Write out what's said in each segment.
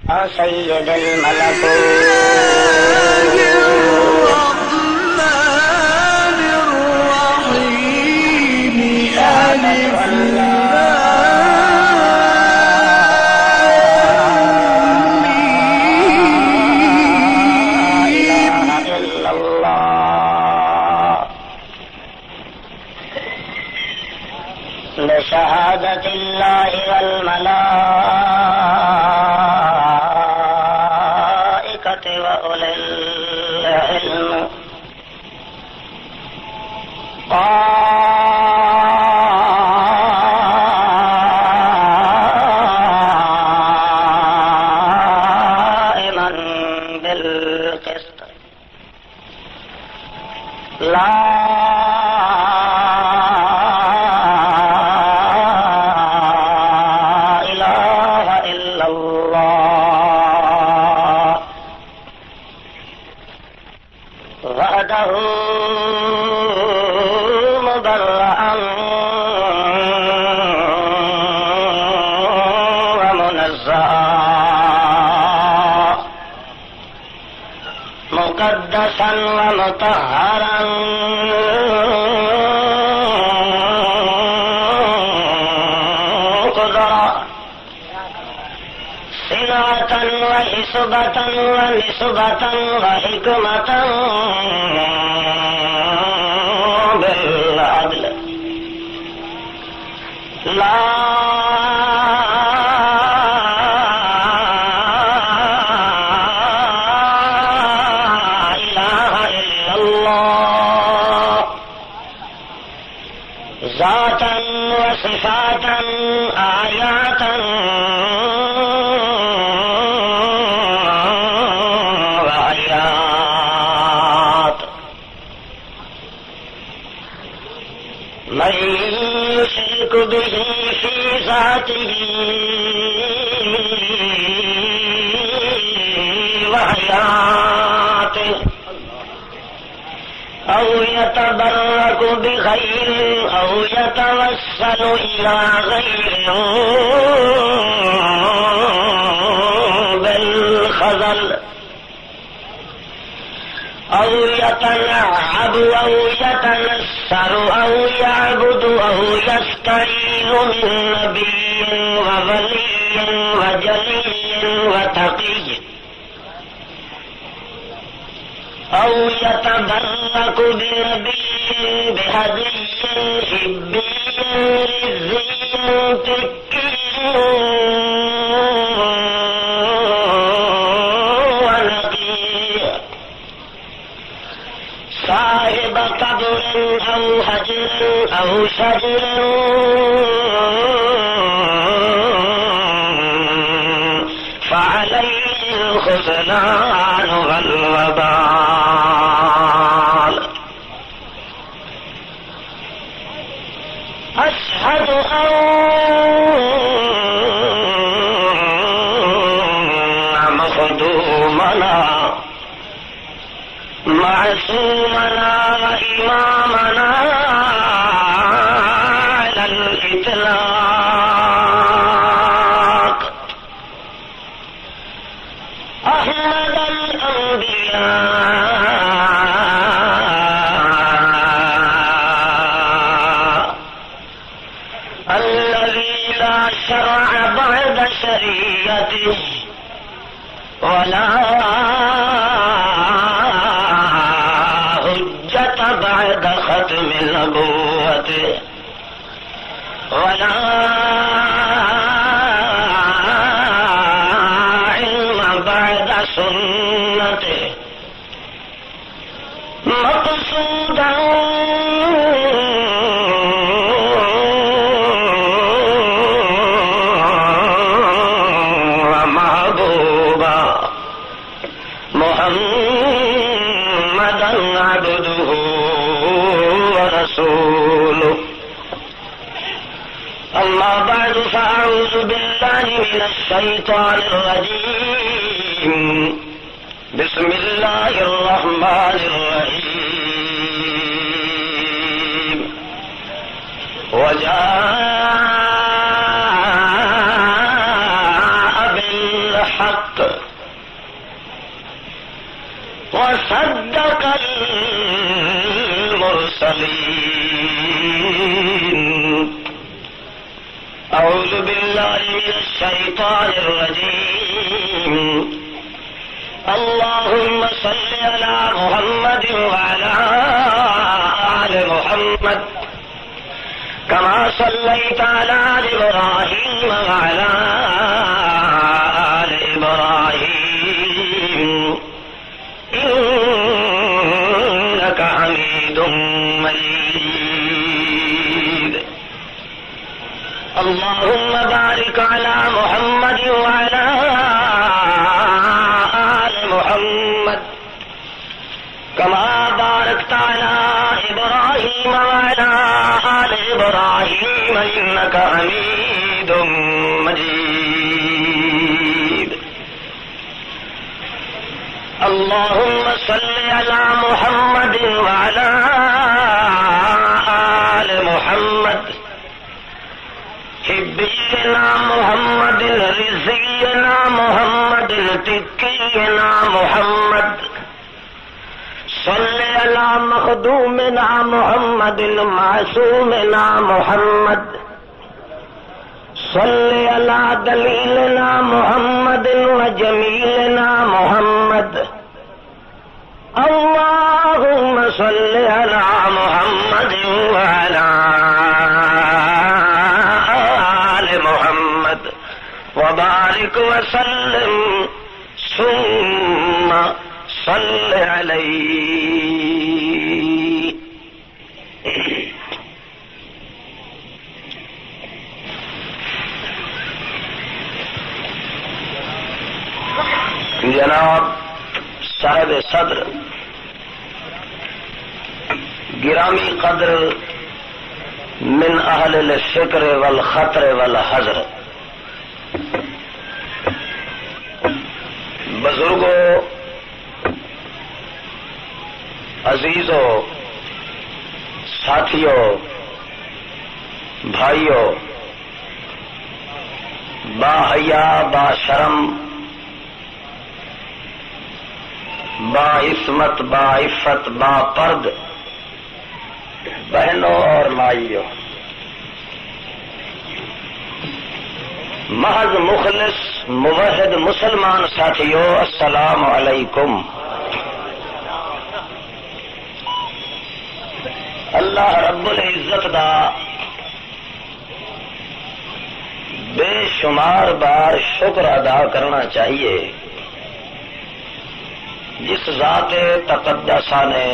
سيد الملكوت الرحمن الرحيم ألف بشهادة الله والملائكة وأولي العلم قائما بالقسط لا مقدسا ومطهرا قدرا صنعة وحسبة ونسبة وحكمة بالعدل لا ذاتا وصفاتا آياتا وآيات من يشرك به في ذاته وحياته أو يتبرك بخير أو يتوسل إلى غير بالخذل أو يتلعب أو يتنسر أو يعبد أو يستعين من نبي وولي وجلي وتقي أو يتبرك بنبي بهدي حبي رزي تكي ونقي صاحب قبر أو هجر أو شجر فعليه الخذلان والوبال أشهد أن مخدومنا معصومنا إمامنا على الإطلاق أحمد الأنبياء الذي لا شرع بعد شريعته ولا حجة بعد ختم نبوته ولا علم بعد سنته مقصودا ومحبوبا محمدا عبده ورسوله أما بعد فأعوذ بالله من الشيطان الرجيم بسم الله الرحمن الرحيم وجاء بالحق بالحق وصدق المرسلين أعوذ بالله من الشيطان الرجيم اللهم صل على محمد وعلى آل محمد كما صليت على إبراهيم وعلى آل إبراهيم إنك حميد مجيد اللهم بارك على محمد وعلى آل محمد كما باركت على إبراهيم وعلى آل إبراهيم إنك حميد مجيد اللهم صل على محمد وعلى آل محمد حبينا محمد رزقنا محمد تقينا محمد صل على مخدومنا محمد معصومنا محمد صل على دليلنا محمد وجميلنا محمد اللهم صل على محمد وعلى آل محمد وبارك وسلم ثم صل عليه جناب صاحب صدر گرامی قدر من اہل الفکر والخطر والحذر بزرگوں عزیزوں ساتھیوں بھائیوں با حیا با شرم با عصمت با عفت با پرد بہنوں اور مائیوں محض مخلص موحد مسلمان ساتھیوں السلام علیکم. اللہ رب العزت دا بے شمار بار شکر ادا کرنا چاہیے جس ذات تقدسہ نے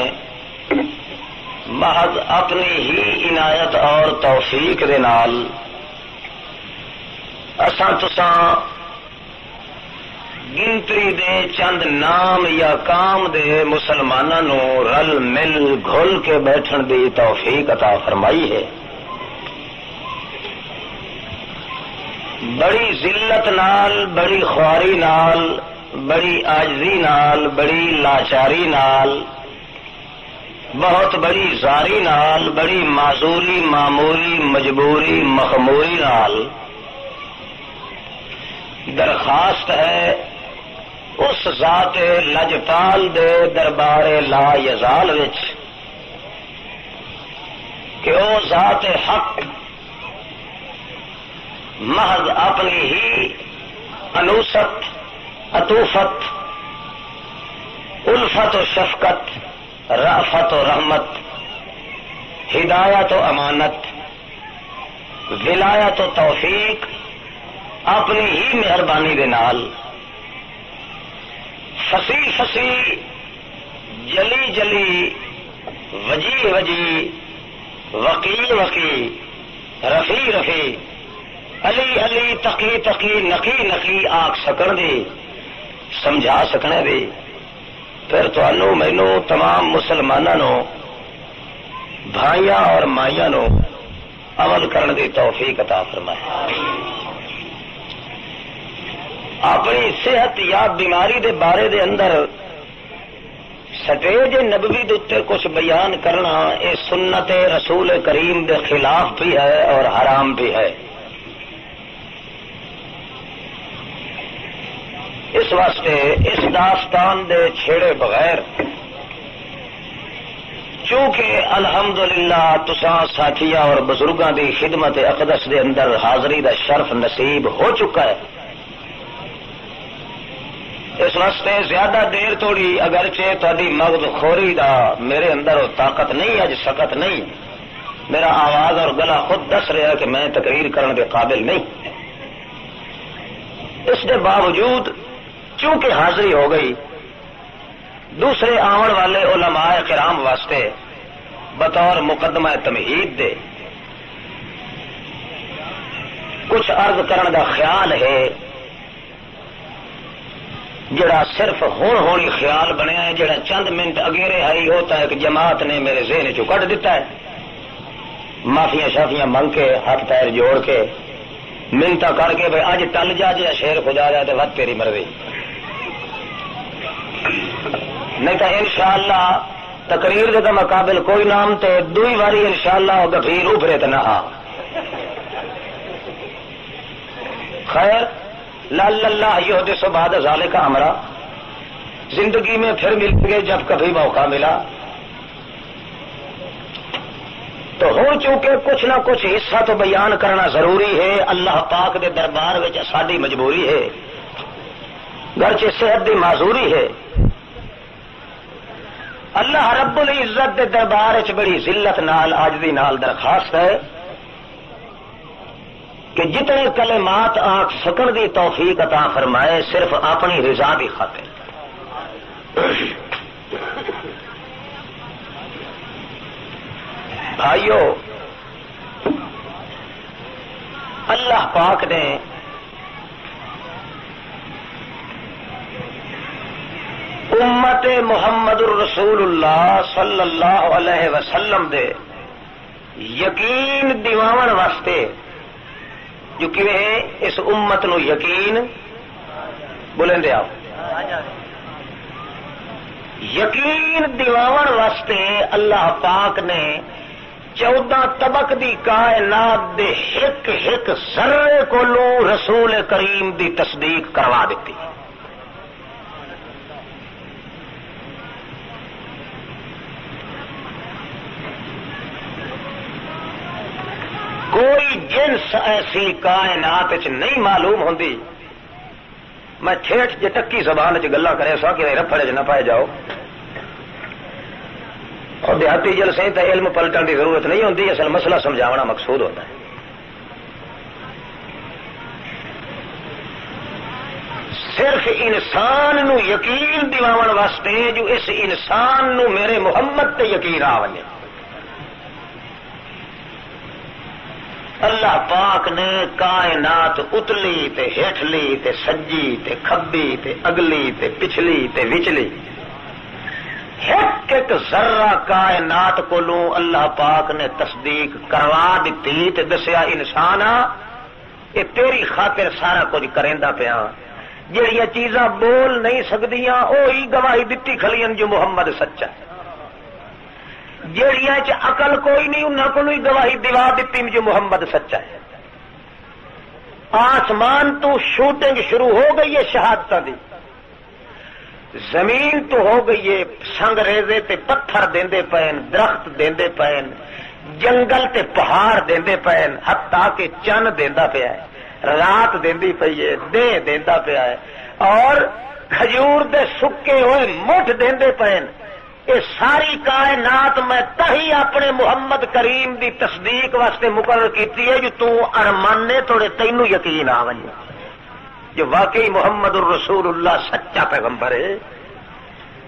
محض اپنی ہی عنایت اور توفیق دے نال اساں تساں گنتری دے چند نام یا کام دے مسلماناں نو رل مل گھل کے بیٹھن دی توفیق عطا فرمائی ہے. بڑی ذلت نال بڑی خواری نال بڑی عاجزی نال بڑی لاچاری نال بہت بڑی زاری نال بڑی معذوری معمولی مجبوری مخموری نال درخواست ہے اس ذات لجپال دے دربار لا یزال وچ کہ او ذات حق محض اپنی ہی انوست عطوفت الفت و شفقت رافت و رحمت ہدایت و امانت ولایت و توفیق اپنی ہی مہربانی دے نال فصیح فصیح جلی جلی وجی وجی وقی وقی رفیع رفیع علی علی تقی تقی نقی نقی آکھ سکن دی سمجھا سکنے دی پھر تانوں مینوں تمام مسلماناں بھائیاں اور مائیاں نو عمل کرنے دی توفیق عطا فرمائے. اپنی صحت یا بیماری دے بارے دے اندر سٹیج نبوی دے اتنے کچھ بیان کرنا یہ سنت رسول کریم دے خلاف بھی ہے اور حرام بھی ہے. اس واسطے اس داستان دے چھیڑے بغیر چونکہ الحمدللہ تساں ساتھیاں اور بزرگاں دی خدمت اقدس دے اندر حاضری دا شرف نصیب ہو چکا ہے، اس واسطے زیادہ دیر توڑی اگرچہ تہاڈی مغز خوری دا میرے اندر طاقت نہیں، اج سکت نہیں، میرا آواز اور گلا خود دس رہا ہے کہ میں تقریر کرنے کے قابل نہیں، اس کے باوجود چونکہ حاضری ہو گئی دوسرے آن والے علماء کرام واسطے بطور مقدمہ تمہید دے کچھ عرض کرنے کا خیال ہے، جڑا صرف ہونی خیال بنیا ہے، جڑا چند منٹ اگے رہائی ہوتا ہے کہ جماعت نے میرے ذہن چو کٹ دیتا ہے، معافیاں شافیاں منگ کے ہاتھ پیر جوڑ کے منتا کر کے بھائی اج ٹل جا جا شیر خدا جائے تو ود تیری مرضی، نہیں تو انشاءاللہ تقریر دے مقابل کوئی نام تے دوئی واری انشاءاللہ گفیر ابھرے تو نہ آ خیر لعل اللہ یحدث بعد ذالک امرا، زندگی میں پھر ملیں گے جب کبھی موقع ملا، تو ہو چونکہ کچھ نہ کچھ حصہ تو بیان کرنا ضروری ہے، اللہ پاک دے دربار وچ ساڈی مجبوری ہے، گرچہ صحت دی معذوری ہے، اللہ رب العزت دے دربار وچ بڑی ذلت نال عاجزی نال درخواست ہے کہ جتنے کلمات آنکھ سکن دی توفیق عطا فرمائے صرف اپنی رضا دی خاطر۔ بھائیو، اللہ پاک نے امت محمد الرسول اللہ صلی اللہ علیہ وسلم دے یقین دیواون واسطے جو کیویں اس امت نو یقین بولندے آؤ یقین دیواون واسطے اللہ پاک نے 14 طبق دی کائنات دے ایک ایک ذرے کولوں رسول کریم دی تصدیق کروا دیتی۔ کوئی جنس ایسی کائنات نہیں معلوم ہوندی، میں ٹھیٹھ جٹکی زبان چ گلاں کرے سا کہ رفڑے چ نہ پائے جاؤ، اور دیہاتی جلسے تو علم پلٹن کی ضرورت نہیں ہوتی، اصل مسئلہ سمجھاونا مقصود ہوتا ہے۔ صرف انسان نو یقین دیواون واسطے جو اس انسان نو میرے محمد تے یقین آ ونے، اللہ پاک نے کائنات اتلی تے ہیٹھلی تے سجی تے کھبی تے اگلی تے پچھلی تے وچلی ایک ایک ذرہ کائنات کولوں اللہ پاک نے تصدیق کروا دیتی تے دسیا انسانا یہ تیری خاطر سارا کچھ کریندا پیا، جہاں چیزاں بول نہیں سکدیاں وہی گواہی دیتی کھڑیاں جو محمد سچا ہے، جہاں عقل کوئی نہیں انہاں کو گواہی دوا دیتی جو محمد سچا ہے۔ آسمان تو شوٹنگ شروع ہو گئی ہے شہادتاں دی، زمین تو ہو گئی ہے سنگ ریزے تے پتھر دیندے پین، درخت دیندے پین، جنگل تے پہاڑ دیندے پین، حتیٰ کہ چن دیندا پیا ہے، رات دیندی پئی ہے، دے دیندا پیا ہے، اور کھجور دے سکے ہوئے مٹھ دیندے پین۔ یہ ساری کائنات میں تہی اپنے محمد کریم دی تصدیق واسطے مقرر کیتی ہے جو تو ارمانے توڑے تینوں یقین آ ونجے جو واقعی محمد الرسول اللہ سچا پیغمبر ہے،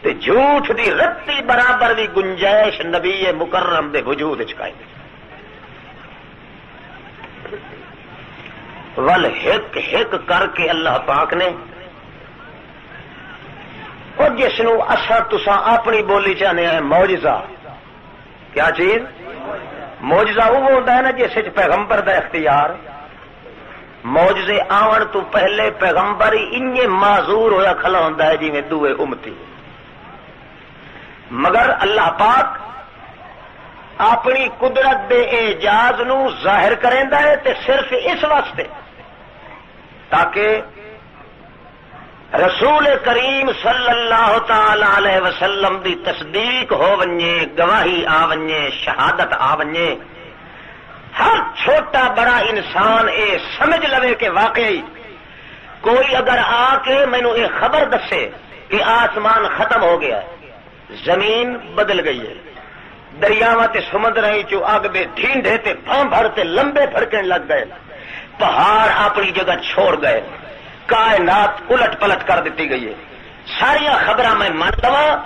تے جھوٹ دی رتی برابر بھی گنجائش نبی مکرم دے وجود وچ قائم ہے۔ ول ہک ہک کر کے اللہ پاک نے اور جس نو اساں تساں اپنی بولی چاہنے ہیں معجزہ، کیا چیز؟ معجزہ وہ ہوتا ہے نا جس وچ پیغمبر دا اختیار، معجزے آون تو پہلے پیغمبر ہی انجے معذور ہویا کھلا ہوندا ہے جویں دوے امتی، مگر اللہ پاک اپنی قدرت دے اعجاز نو ظاہر کریندا ہے تے صرف اس واسطے تاکہ رسول کریم صلی اللہ تعالی علیہ وسلم دی تصدیق ہو ونجے، گواہی آ ونجے، شہادت آ ونجے، ہر چھوٹا بڑا انسان اے سمجھ لوے کہ واقعی کوئی اگر آ کے مینوں یہ خبر دسے کہ آسمان ختم ہو گیا ہے، زمین بدل گئی ہے، دریاواں تے سمندراں چوں اگ دے ڈھینڈے تے بھاں بھر تے لمبے پھڑکن لگ گئے، پہاڑ اپنی جگہ چھوڑ گئے، کائنات الٹ پلٹ کر دیتی گئی ہے، ساری خبراں میں مان لواں،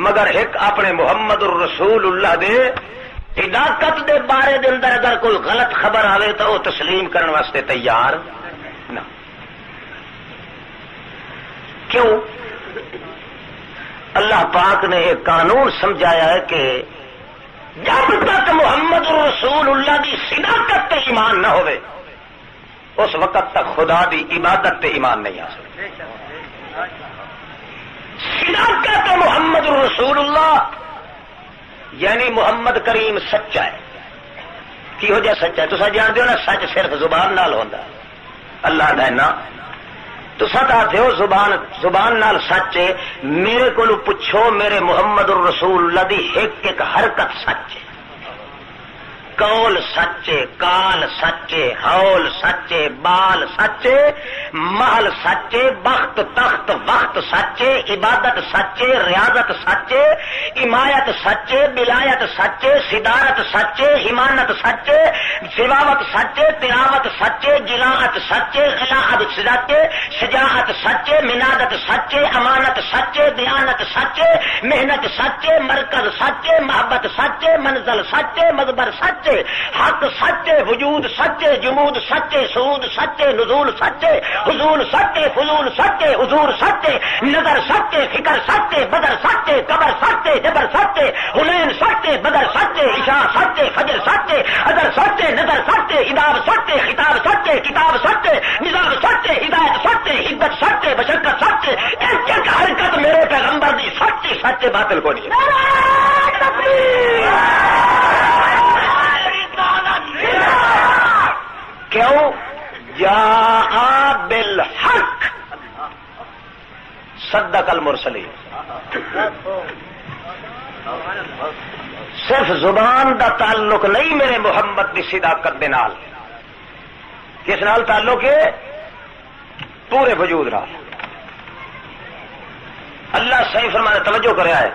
مگر ایک اپنے محمد الرسول اللہ دے صداقت دے بارے دے اندر اگر کوئی غلط خبر آوے تو وہ تسلیم کرنے واسطے تیار نہ۔ کیوں؟ اللہ پاک نے ایک قانون سمجھایا ہے کہ جب تک محمد الرسول اللہ کی صداقت تے ایمان نہ ہوئے اس وقت تک خدا دی عبادت تے ایمان نہیں آ سکتا۔ صداقت محمد الرسول اللہ یعنی محمد کریم سچا ہے۔ کی ہو جائے سچا ہے؟ تسا جانتے ہو نا سچ صرف زبان نال ہوندا، اللہ دا نا تسا کہتے ہو زبان نال سچ ہے، میرے کو پوچھو میرے محمد الرسول اللہ دی ایک حرکت سچ ہے، قول سچے، کال سچے، ہول سچے، بال سچے، محل سچے، بخت تخت وقت سچے، عبادت سچے، ریاضت سچے، حمایت سچے، ولایت سچے، صدارت سچے، حمانت سچے، سواوت سچے، تلاوت سچے، جلاعت سچے، خلاعت سچے، شجاعت سچے، منادت سچے، امانت سچے، دیانت سچے، محنت سچے، مرکز سچے، محبت سچے، منزل سچے، مذبر سچے، حق سچے، وجود سچے، جمود سچے، سعود سچے، نزول سچے، حضور سچے، فضول سچے، حضور سچے، نظر سچے، فکر سچے، بدر سچے، قبر سچے، جبر سچے، حنین سچے، بدر سچے، عشاء سچے، فجر سچے، ادر سچے، نظر سچے، اداب سچے، خطاب سچے، کتاب سچے، نظام سچے، ہدایت سچے، حدت سچے، بشرکت سچے، ایک ایک حرکت میرے پیغمبر دی سچی سچے باطل کو نہیں کیوں؟ جاء بالحق صدق المرسلین۔ صرف زبان دا تعلق نہیں میرے محمد کی صداقت دے نال، کس نال تعلق ہے؟ پورے وجود نال۔ اللہ صحیح فرمانے توجہ کریا ہے،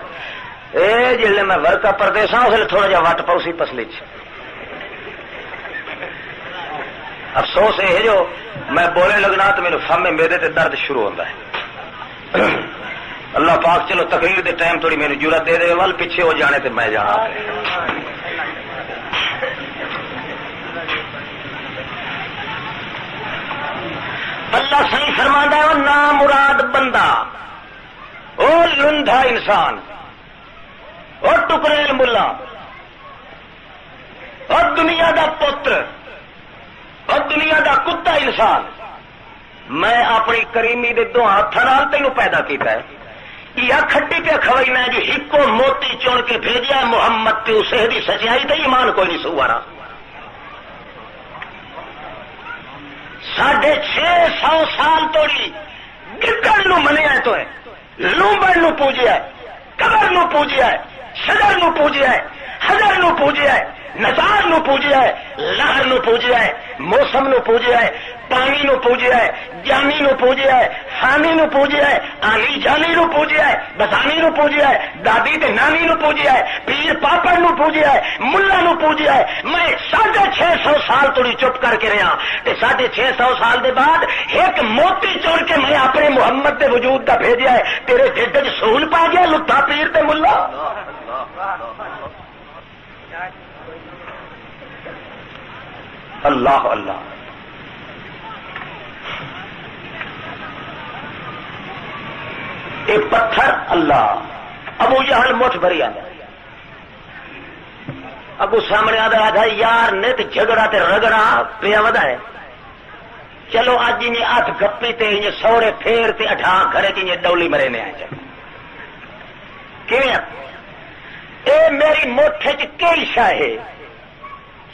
اے جلے میں ورکا پردیس ہاں اسے تھوڑا جا وٹ پاؤسی پسلی چ۔ افسوس یہ ہے جو میں بولنے لگنا تو میرے فم میں میرے تے درد شروع ہوتا ہے۔ اللہ پاک چلو تقریر دے ٹائم تھوڑی میری جرات دے دے وال پیچھے ہو جانے تے میں جانا۔ اللہ صحیح فرماندا ہے، نا مراد بندہ، او لندھا انسان، اور ٹکریل ملا، اور دنیا دا پتر، اور دنیا دا کتا انسان، میں اپنی کریمی دے دو ہاتھ نال تینوں پیدا کیتا ہے، یا کھٹی پہ کھوئینا جو ہکو موتی چن کے بھیجا محمد تے اسے دی سچائی تے ایمان کوئی نہیں سوارا۔ 650 سال توڑی گدڑ نو منیا تو ہے، لومبڑ نو پوجیا ہے، قبر نو پوجیا ہے، شجر نو پوجیا ہے، حجر نو پوجیا ہے، نظار نو پوجیا ہے، لہر نو پوجیا ہے، موسم نو پوجیا ہے، پانی نو پوجیا ہے، جامی نو پوجیا ہے، حامی نو پوجیا ہے، آنی جانی نو پوجیا ہے، بسانی نو پوجیا ہے، دادی تے نانی نو پوجیا ہے، پیر پاپڑ نو پوجیا ہے، ملا نو پوجیا ہے۔ میں 650 سال توڑی چپ کر کے رہا، 650 سال دے بعد ایک موتی چڑ کے میں اپنے محمد دے وجود دا بھیجیا ہے، تیرے ڈھڈ وچ سول پا گیا لتا پیر تے ملا۔ اللہ اللہ، ایک پتھر اللہ، ابو جہل مٹھ بھری آتا، ابو سامنے آدھا یار نے تے جھگڑا تے رگڑا پیا ودا ہے، چلو اج انہیں ہاتھ گپی تے انہیں سورے پھیر تے اٹھا گھرے تے انہیں ڈولی مرے نے آئے چل کہ اے میری مٹھ چ کئی شاہ ہے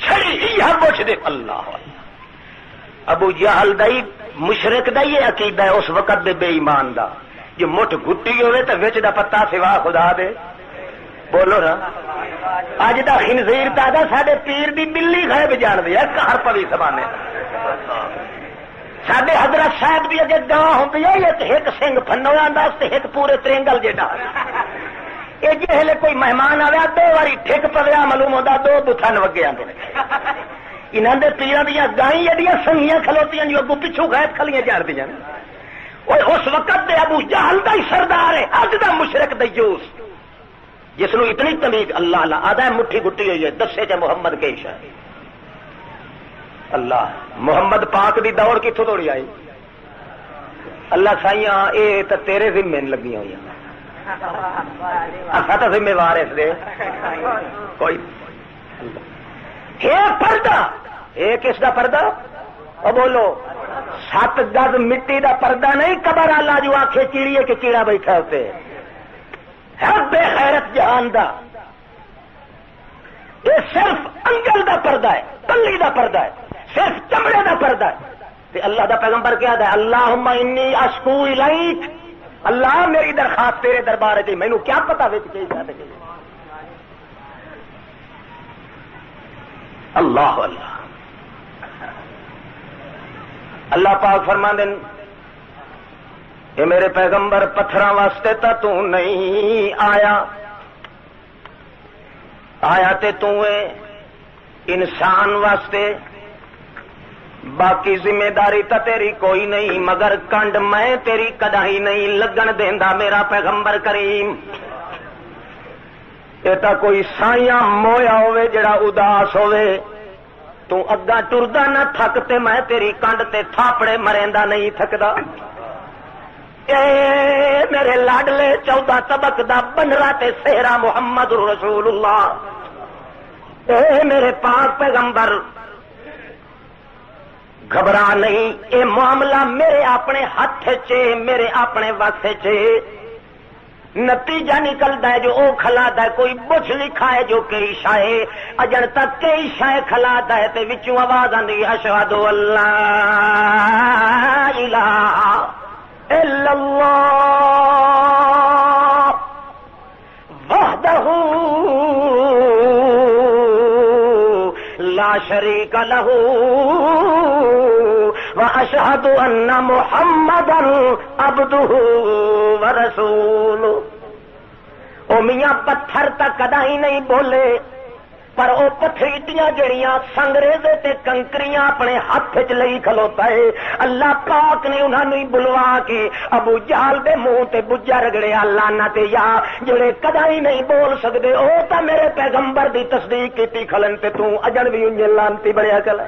چھڑی ہی ہر مٹھ دے۔ اللہ ابو جہل دائی مشرک دا یہ عقیدہ ہے اس وقت دے بے ایمان دا جو مٹھ گھٹی ہوئے تو وچ دا پتا سوا خدا دے بولو نا اج دا خنزیر دا ساڈے پیر دی بلی غیب جان دی ہے ہر پوی زمانے ساڈے حضرت صاحب دی اگے گاہ ہوندی ہے یہ ایک سنگ پھنویا دا تے ایک پورے ترنگل جیڈا یہ جہلے کوئی مہمان آیا دو واری ٹھک پویا معلوم ہوتا دو بتھن وگے آتے انہوں نے پیروں دیا گائیں جہاں سنگیاں کھلوتی جو اگو پچھو غائب کھلیاں جاڑ دیا اس وقت دے ابو جہل دا ہی سردار ہے اج دا مشرک دیوس جس نو اتنی تمیز اللہ اللہ آدھا مٹھی گٹی ہوئی ہے دسے چ محمد کے عشاء اللہ محمد پاک دی دوڑ کتوں توڑی آئی اللہ سائیاں اے تے تیرے ذمے لگی ہوئی اصا تو ذمہ وار اس دے کوئی پردہ یہ کس دا پردہ او بولو 7 گز مٹی دا پردہ نہیں قبر اللہ جو آنکھیں چیڑیے کہ چیڑا بیٹھا ہوتے ہے بے غیرت جہان دا یہ صرف انگل دا پردہ ہے پلی دا پردہ ہے صرف چمڑے دا پردہ ہے تے اللہ دا پیغمبر کیا ہے اللہم انی اشکو الیک اللہ میری درخواست تیرے دربار ہے مینوں کیا پتا اللہ اللہ اللہ پاک فرما دین اے میرے پیغمبر پتھراں واسطے تا تو نہیں آیا آیا تے تو اے انسان واسطے باقی ذمہ داری تا تیری کوئی نہیں مگر کنڈ میں تیری کدائی نہیں لگن دیندا میرا پیغمبر کریم یہ تا کوئی سائیاں مویا ہوئے جڑا اداس ہوئے تو اگا ٹردا نہ تھکتے میں تیری کنڈ تے تھاپڑے مریندا نہیں تھکدا اے میرے لاڈلے 14 طبق دا بنرا تے سہرا محمد رسول اللہ اے میرے پاک پیغمبر گھبرا نہیں اے معاملہ میرے اپنے ہاتھ چے میرے اپنے واسے چے نتیجہ نکلتا ہے جو او کھلاتا ہے کوئی بچ لکھا ہے جو کئی شائے اجن تک کئی شائے کھلاتا ہے تے وچوں آواز آندی اشہد اللہ الہ الا اللہ وحدہ لا شریک لہ واشہد ان محمدا عبدہ ورسولہ او میاں پتھر تک کدا ہی نہیں بولے پر او پتھریٹیاں جڑیاں سنگریزے تے کنکریاں اپنے ہاتھ وچ لئی کھلوتا ہے اللہ پاک نے انہاں نوں بلوا کے ابو جہل دے منہ تے بجا رگڑیا لعنت یا جڑے کدا ہی نہیں بول سکدے او تا میرے پیغمبر دی تصدیق کیتی کھلن تے تو اجن وی انج لعنتی بنیا کل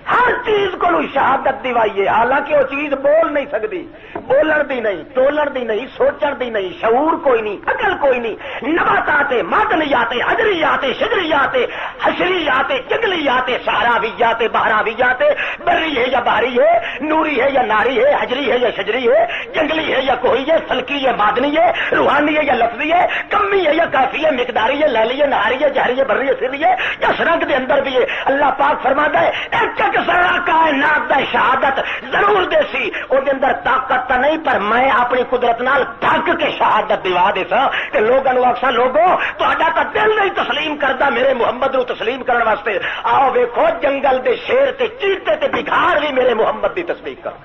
ہر چیز کو شہادت دیوائیے حالانکہ وہ چیز بول نہیں سکتی بولن دی نہیں تولن دی نہیں سوچن دی نہیں شعور کوئی نہیں عقل کوئی نہیں نباتات معدنیات حجریات شجریات حشریات جنگلیات صحراویات بہراویات بری ہے یا بحری ہے نوری ہے یا ناری ہے حجری ہے یا شجری ہے جنگلی ہے یا کوئی ہے فلکی ہے معدنی ہے روحانی ہے یا لفظی ہے کمی ہے یا کافی ہے مقداری ہے لیلی ہے نہاری ہے جہری ہے بری ہے سری ہے یا سرنگ دے اندر بھی ہے اللہ پاک فرماتا ہے ایک سارا کائنات دا شہادت ضرور دے سی او دے اندر طاقت تا نہیں پر میں اپنی قدرت نال ڈھک کے شہادت دیوا دے سا کہ لوگاں نوں آکھاں لوگو تہاڈا تا دل نہیں تسلیم کردا میرے محمد نوں تسلیم کرن واسطے آؤ ویکھو جنگل دے شیر تے چیتے تے بگھار بھی میرے محمد دی تصدیق کر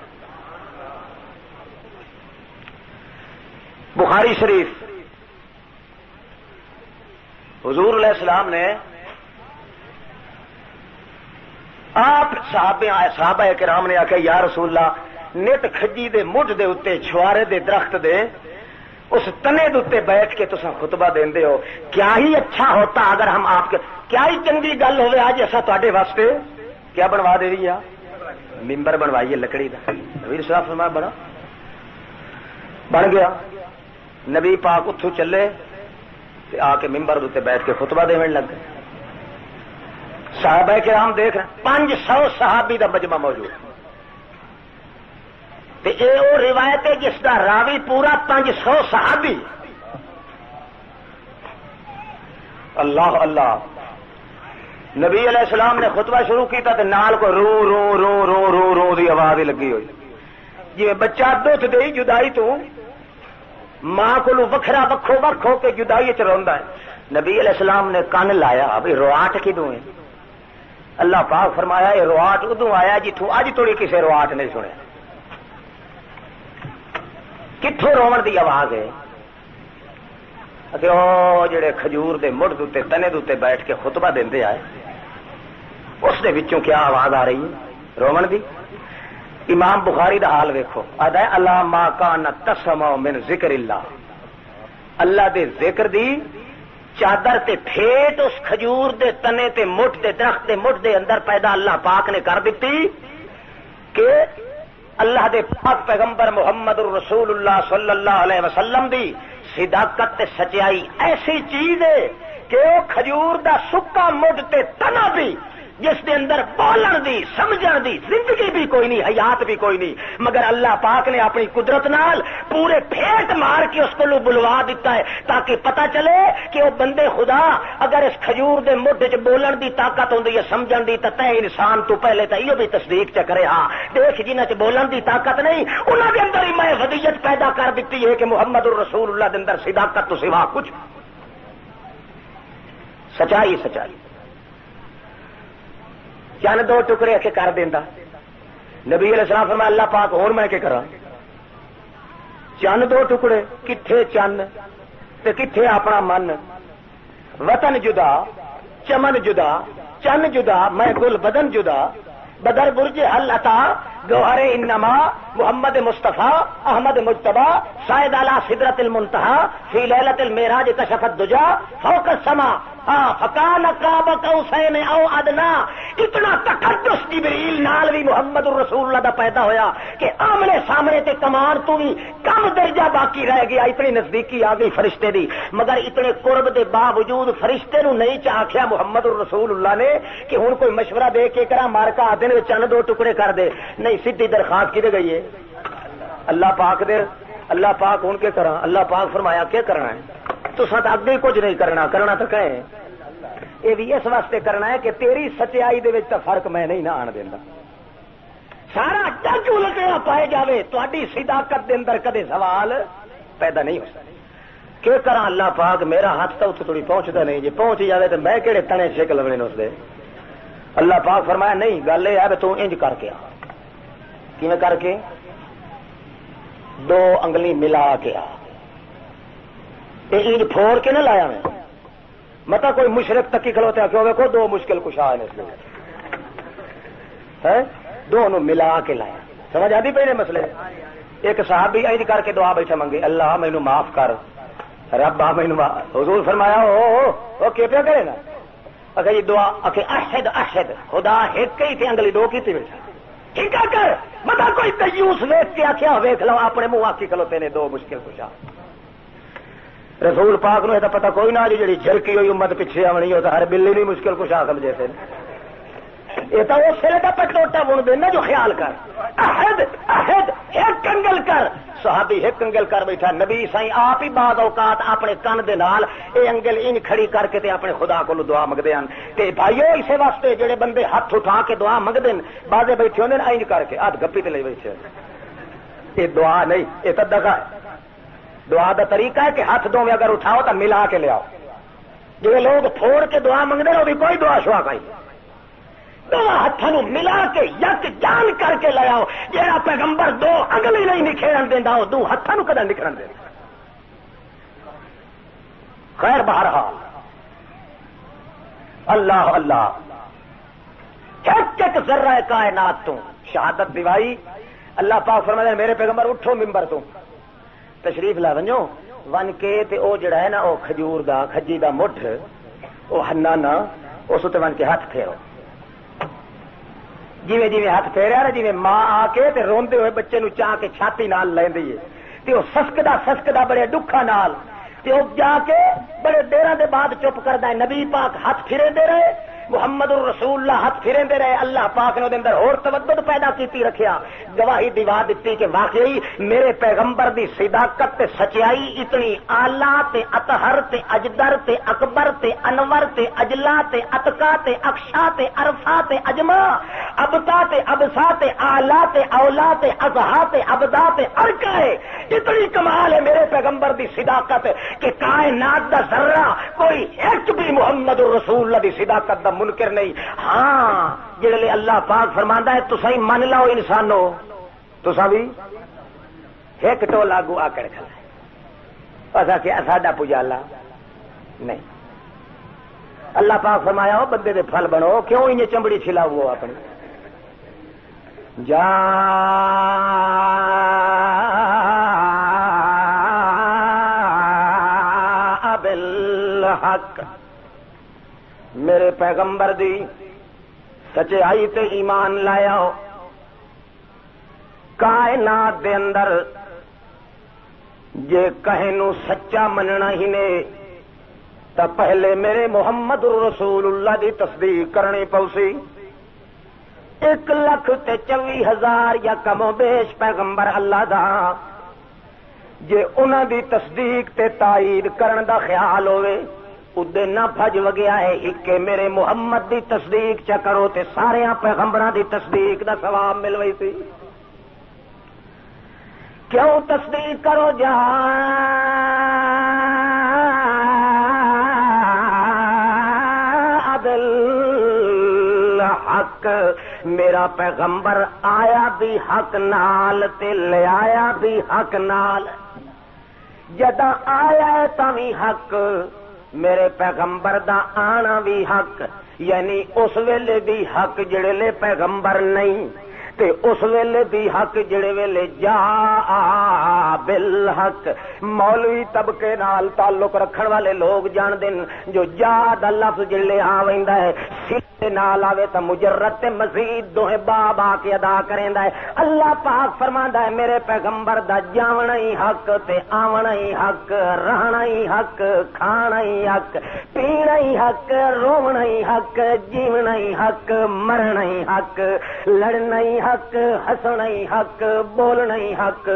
بخاری شریف حضور علیہ السلام نے آپ صحابہ کرام نے آخیا یا رسول اللہ نت کھجی دے مٹھ دے اتے چھوارے دے درخت دے اس تنے دے اتے بیٹھ کے تساں خطبہ دیندے ہو کیا ہی اچھا ہوتا اگر ہم آپ کے کیا ہی چنگی گل ہوئے آج ایسا تواڈے واسطے کیا بنوا دے رہی ہے ممبر بنوائیے لکڑی دا نبی صاحب فرمایا بنا بن گیا نبی پاک اتھوں چلے تے آ کے ممبر دے اتے بیٹھ کے خطبہ دیون لگ گئے صحابہ کرام دیکھ رہے 500 صحابی دا مجمع موجود تے اے او روایت ہے جس دا راوی پورا 500 صحابی اللہ اللہ نبی علیہ السلام نے خطبہ شروع کیتا تے نال کو رو رو رو رو رو رو دی آواز لگی ہوئی جی بچہ دودھ دے جدائی تو ماں کو وکھرا وکھو وکھو کے جدائی چ روندا ہے نبی علیہ السلام نے کان لایا بھی رواٹ کدوں ہے اللہ پاک فرمایا یہ رواٹ ادوں آیا جتوں اج توڑی کسے رواٹ نہیں سنیا کتھوں روون دی آواز ہے او جڑے کھجور دے مڑ دوتے تنے دوتے بیٹھ کے خطبہ دیندے آئے اس دے وچوں کیا آواز آ رہی ہے رومن دی امام بخاری دا حال ویکھو آدا ہے اللہ ما کان تسمع من ذکر اللہ دے ذکر دی چادر تے پھیٹ اس کھجور دے تنے تے مٹھ دے درخت دے مٹھ دے اندر پیدا اللہ پاک نے کر دیتی کہ اللہ دے پاک پیغمبر محمد الرسول اللہ صلی اللہ علیہ وسلم دی صداقت تے سچائی ایسی چیز ہے کہ وہ کھجور دا سکا مڈ تے تنا بھی جس دے اندر بولن دی سمجھن دی زندگی بھی کوئی نہیں حیات بھی کوئی نہیں مگر اللہ پاک نے اپنی قدرت نال پورے پھیٹ مار کے اس کو بلوا دیتا ہے تاکہ پتہ چلے کہ وہ بندے خدا اگر اس کھجور دے مڈ چ بولن دی طاقت ہوندی ہے سمجھن دی تے انسان تو پہلے تے یہ بھی تصدیق چ کرے ہاں دیکھ جنہاں چ بولن دی طاقت نہیں انہاں دے اندر ہی میں ودیت پیدا کر دیتی ہے کہ محمد الرسول اللہ دے اندر صداقت تو سوا کچھ سچائی سچائی چند دو ٹکڑے کے کر دینا نبی علیہ السلام فرمایا اللہ پاک اور میں کرا چند دو ٹکڑے کتھے چند تے کتھے اپنا من وطن جدا چمن جدا چن جدا میں گل بدن جدا بدر برج حل عطا گوہر انما محمد مصطفیٰ احمد مجتبی سائد علی سدرۃ المنتہا فی لیلۃ المعراج کشف الدجا فوق السماء فکان قاب قوسین او ادنا اتنا تقدس جبریل نال بھی محمد الرسول اللہ دا پیدا ہویا کہ آمنے سامنے تے کمان تو بھی کم درجہ باقی رہ گیا اتنی نزدیکی آ گئی فرشتے دی مگر اتنے قرب دے باوجود فرشتے نو نہیں چاہیا محمد الرسول اللہ نے کہ ہن کوئی مشورہ دے کے کرا مارکا دن چند دو ٹکڑے کر دے نہیں سیدھی درخواست کدے گئی ہے اللہ پاک دے اللہ پاک ہن کے کرا اللہ پاک فرمایا کیا کرنا ہے تو ساتھ اگے کچھ نہیں کرنا کرنا تو کہیں یہ بھی اس واسطے کرنا ہے کہ تیری سچائی دے وچ فرق میں نہیں نہ آن دینا سارا ٹچ الٹیا پائے جاوے تہاڈی صداقت دے اندر کدے سوال پیدا نہیں ہو سکتا کہ کراں اللہ پاک میرا ہاتھ تو اتنے تھوڑی پہنچتا نہیں جی پہنچ جاوے تو میں کہڑے تنے شکل بنے نے اس دے اللہ پاک فرمایا نہیں گل یہ ہے تو انج کر کے آ کیویں کر کے دو انگلی ملا کے آ اینج پھوڑ کے نہ لایا میں متا کوئی مشرک تکی کھلوتا کیوں ویکھو دو مشکل کشا ہے دونوں ملا کے لایا سمجھ آتی پہ مسئلے ایک صحابی اینج کر کے دعا بیٹھا منگے اللہ مینو معاف کر رب مینو حضور فرمایا او کی پیا کرے نا اگر یہ دعا اشہد اشہد خدا ایک ہی تھی انگلی دو کی تھی بیٹھا ٹھیک ہے کر متا کوئی تیوس ویک کے آخیا ویک لو اپنے منہ آکی کھلوتے نے دو مشکل کشا رسول پاک نو یہ پتا کوئی نہ جی جھرکی ہوئی امت پیچھے آنی ہو تو ہر بلی نہیں مشکل کچھ آ سمجھے تھے یہ تو اس ویلے کا پٹوٹا بن دینا جو خیال کر احد احد ایک کنگل کر صحابی ایک کنگل کر بیٹھا نبی سائیں آپ ہی بعض اوقات اپنے کن دے نال اے انگل ان کھڑی کر کے تے اپنے خدا کو دعا منگدے ہیں تے بھائیو اسی واسطے جڑے بندے ہاتھ اٹھا کے دعا منگدے بعضے بیٹھے ہوندے اینج کر کے ہاتھ گپی تے لے بیٹھے یہ دعا نہیں یہ تو دغا ہے دعا دا طریقہ ہے کہ ہاتھ دو میں اگر اٹھاؤ تو ملا کے لے آؤ جو لوگ پھوڑ کے دعا منگتے ہیں وہ کوئی دعا شوا کھائی دو ہاتھوں ملا کے یک جان کر کے لے آؤ جہاں پیغمبر دو اگلی نہیں نکھیرن دینا وہ دو ہاتھوں کدی نکھرن دینا خیر بہرحال اللہ اللہ ایک ذرہ کائنات تو شہادت دیوائی اللہ پاک فرماتے ہیں میرے پیغمبر اٹھو ممبر تو تشریف لا ونجو ون کے تے او جڑا ہے نا او کھجور دا کھجی دا مٹھ او ہنانا اس تے ون کے ہاتھ پھیرو جویں جویں ہاتھ پھیریا نا جویں ماں آ کے تے روندے ہوئے بچے نو چاہ کے چھاتی نال لیندی ہے تے او سسکدا بڑے دکھا نال تے او جا کے بڑے دیراں دے بعد چپ کردا ہے نبی پاک ہاتھ پھرے دے رہے محمد الرسول اللہ ہاتھ پھریندے رہے، اللہ پاک نے اندر اور تودد پیدا کیتی رکھیا، گواہی دیوا دیتی کہ واقعی میرے پیغمبر دی صداقت تے سچائی اتنی اعلی تے اطہر تے اجدر تے اکبر تے انور تے اجلا تے اتقا تے اخشا تے عرفا تے اجما ابتا تے ابسا تے اعلی تے اولا تے ازہا تے ابدا تے ارکا ہے، اتنی کمال ہے میرے پیغمبر دی صداقت کہ کائنات دا ذرہ کوئی ایک بھی محمد الرسول اللہ دی صداقت دا منکر نہیں۔ ہاں جڑے اللہ پاک فرماندا ہے تساں من لو انسانو، تساں بھی ایک ٹولا گو آکڑ کھڑا ہے، ایسا کہ ساڈا پجالا نہیں۔ اللہ پاک فرمایا ہو بندے دے پھل بنو، کیوں انہیں چمڑی چھلاؤ اپنی جا بالحق، میرے پیغمبر دی سچائی تے ایمان لایا ہو۔ کائنات دے اندر جے کہے نو سچا مننا ہی نے تا پہلے میرے محمد الرسول اللہ دی تصدیق کرنی پوسی۔ 1,24,000 یا کم و بیش پیغمبر اللہ دا، جے انہاں دی تصدیق تے تائید کرن دا خیال ہوئے ادے نہ بھج وگیا ہے کہ میرے محمد دی تصدیق چا کرو تے سارے پیغمبراں دی تصدیق دا ثواب ملوئی سی۔ کیوں تصدیق کرو جا بالحق، میرا پیغمبر آیا بھی حق نال تے لے آیا بھی حق نال، جدا آیا ہے تاوی حق، میرے پیغمبر دا آنا بھی حق، یعنی اس ویلے بھی حق جڑے لے پیغمبر نہیں تے اس ویلے بھی حق جڑے ویلے جا بالحق۔ مولوی طبقے نال تعلق رکھن والے لوگ جان دین جو جا دا لفظ جڑے آویندا ہے سلے نال آوے تا مجرد تے مزید دوہے باب آ کے ادا کریندا ہے۔ اللہ پاک فرماندا ہے میرے پیغمبر دا جاونا ہی حق تے آونا ہی حق، رہنا ہی حق، کھانا ہی حق، پینا ہی حق، رونا ہی حق، جیونا ہی حق، مرنا ہی حق، لڑنا ہی حق، ہسنا ہی حق، بولنا ہی حق،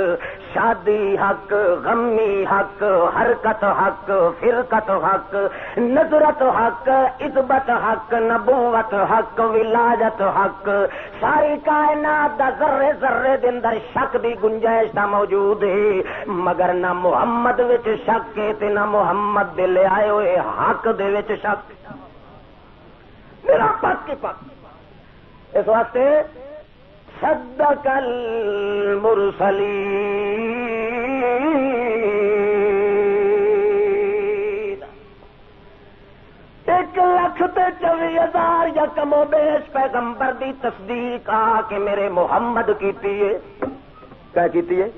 شادی حق، غمی حق، حرکت حق، فرقت حق، نظرت حق، عزبت حق، نبوت حق، ولادت حق۔ ساری کائنات دا ذرے ذرے دے اندر شک دی گنجائش دا موجود ہے، مگر نہ محمد وچ شک ہے تے نہ محمد دے لے آئے ہوئے حق دے وچ شک۔ میرا پاک کے پاک اس واسطے صدق المرسلین، 1,24,000 یا کم و بیش پیغمبر دی تصدیق آ کے میرے محمد کیتی ہے۔ کیا کیتی ہے؟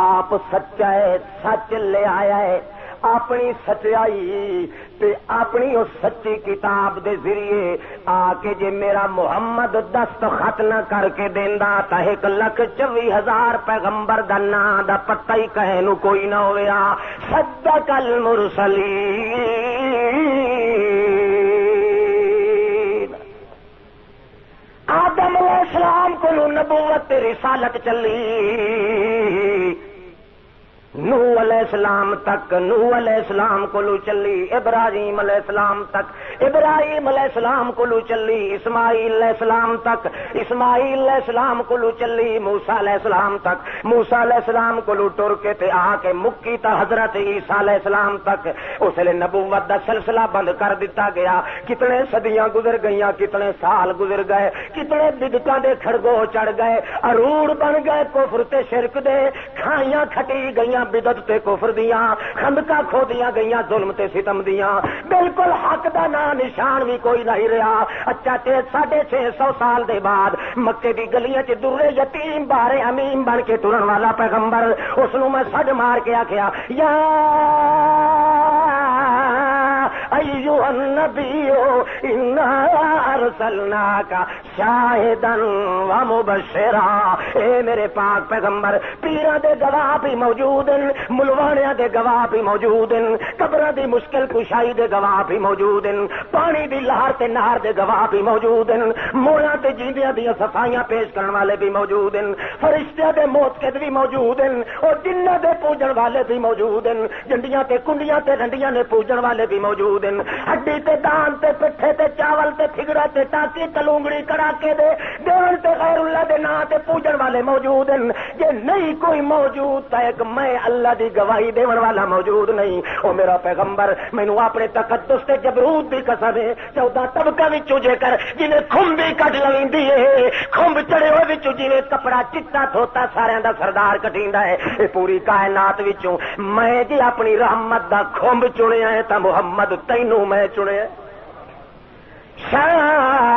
آپ سچا ہے، سچ لے آیا ہے، اپنی سچائی تے اپنی اس سچی کتاب دے ذریعے آ کے جے میرا محمد دستخط نہ کر کے دیندا تا 1,24,000 پیغمبر دا نام دا پتہ ہی کہے نو کوئی نہ ہویا۔ صدق المرسلین، آدم علیہ السلام کو نبوت رسالت چلی، نوح علیہ السلام تک، نوح علیہ السلام کو چلی، ابراہیم علیہ السلام تک، ابراہیم علیہ السلام کو چلی، اسماعیل علیہ السلام تک، اسماعیل علیہ السلام کو چلی، موسیٰ علیہ السلام تک، موسیٰ علیہ السلام کو ٹر کے تے آ کے مکی تا حضرت عیسیٰ علیہ السلام تک۔ اس لیے نبوت دا سلسلہ بند کر دیتا گیا۔ کتنے صدیاں گزر گئیاں، کتنے سال گزر گئے، کتنے بدعتاں دے کھڑگو چڑھ گئے، اروڑ بن گئے کفر تے شرک دے، کھائیاں کھٹی گئیاں بدعت تے کفر دیاں، خندقاں کھودیاں گئیاں ظلم تے ستم دیاں، بالکل حق دا نام نشان بھی کوئی نہیں رہا۔ اچھا 650 سال دے بعد مکے دی گلیاں چ درے یتیم بارے امیم بن کے ٹرن والا پیغمبر، اس نو میں سج مار کے آکھیا یا ایھا ایھا النبی انا ارسلناک شاہدا ومبشرا، اے میرے پاک پیغمبر پیراں دے گواہ بھی موجود ہیں، ملوانیاں دے گواہ بھی موجود ہیں، قبراں دی مشکل کشائی دے گواہ بھی موجود ہیں، پانی دی لہر تے نہر دے گواہ بھی موجود ہیں، مویاں تے جیندیاں دی صفائیاں پیش کرن والے بھی موجود ہیں، فرشتیاں دے موتقد بھی موجود ہیں، اور جنہاں دے پوجن والے بھی موجود ہیں، جنڈیاں تے کنڈیاں تے ڈنڈیاں نے پوجن والے بھی موجود ہیں، ہڈی تے دان تے پٹھے تے چاول تے پھگڑا تے ٹاکی تلونگڑی کڑاکے دے دیون تے غیر اللہ دے نا تے پوجن والے موجود ہیں، جے نہیں کوئی موجود تا ایک میں اللہ دی گواہی دیون والا موجود نہیں۔ او میرا پیغمبر مینوں اپنے تقدس تے جبروت دی قسم ہے 14 طبقہ وچوں جے کر جنہیں کھمب بھی کٹ لویندی ہے، کھمب چڑے ہوئے وچوں جویں کپڑا چٹا دھوتا سارے دا سردار کٹیندا ہے، اے پوری کائنات وچوں میں جی اپنی رحمت دا کھمب چنیا ہے تا محمد تینوں میں چنیا ساجدہ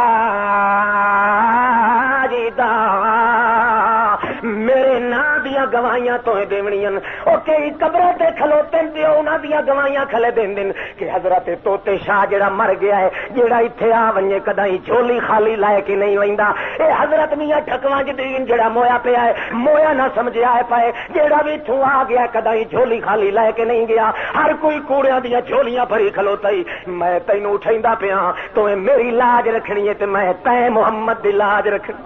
میرے نا دیا گواہیاں تو دیونیاں، او کئی قبروں تے کھلوتے تے انہاں دیا گواہیاں کھلے دیندن کہ حضرت طوطے شاہ جڑا مر گیا ہے، جڑا ایتھے آ ونجے کدائی جھولی خالی لائے کہ نہیں ویندا، اے حضرت میاں ٹھکواں جدین جڑا مویا پیا ہے، مویا نہ سمجھیا ہے پائے، جڑا بھی تھوں آ گیا کدائی جھولی خالی لائے کہ نہیں گیا، ہر کوئی کوڑیاں دیا جھولیاں بھری کھلوتا ہی، میں تینوں اٹھیندا پیا تو میری لاج رکھنی ہے تے میں تے محمد دی لاج رکھنی۔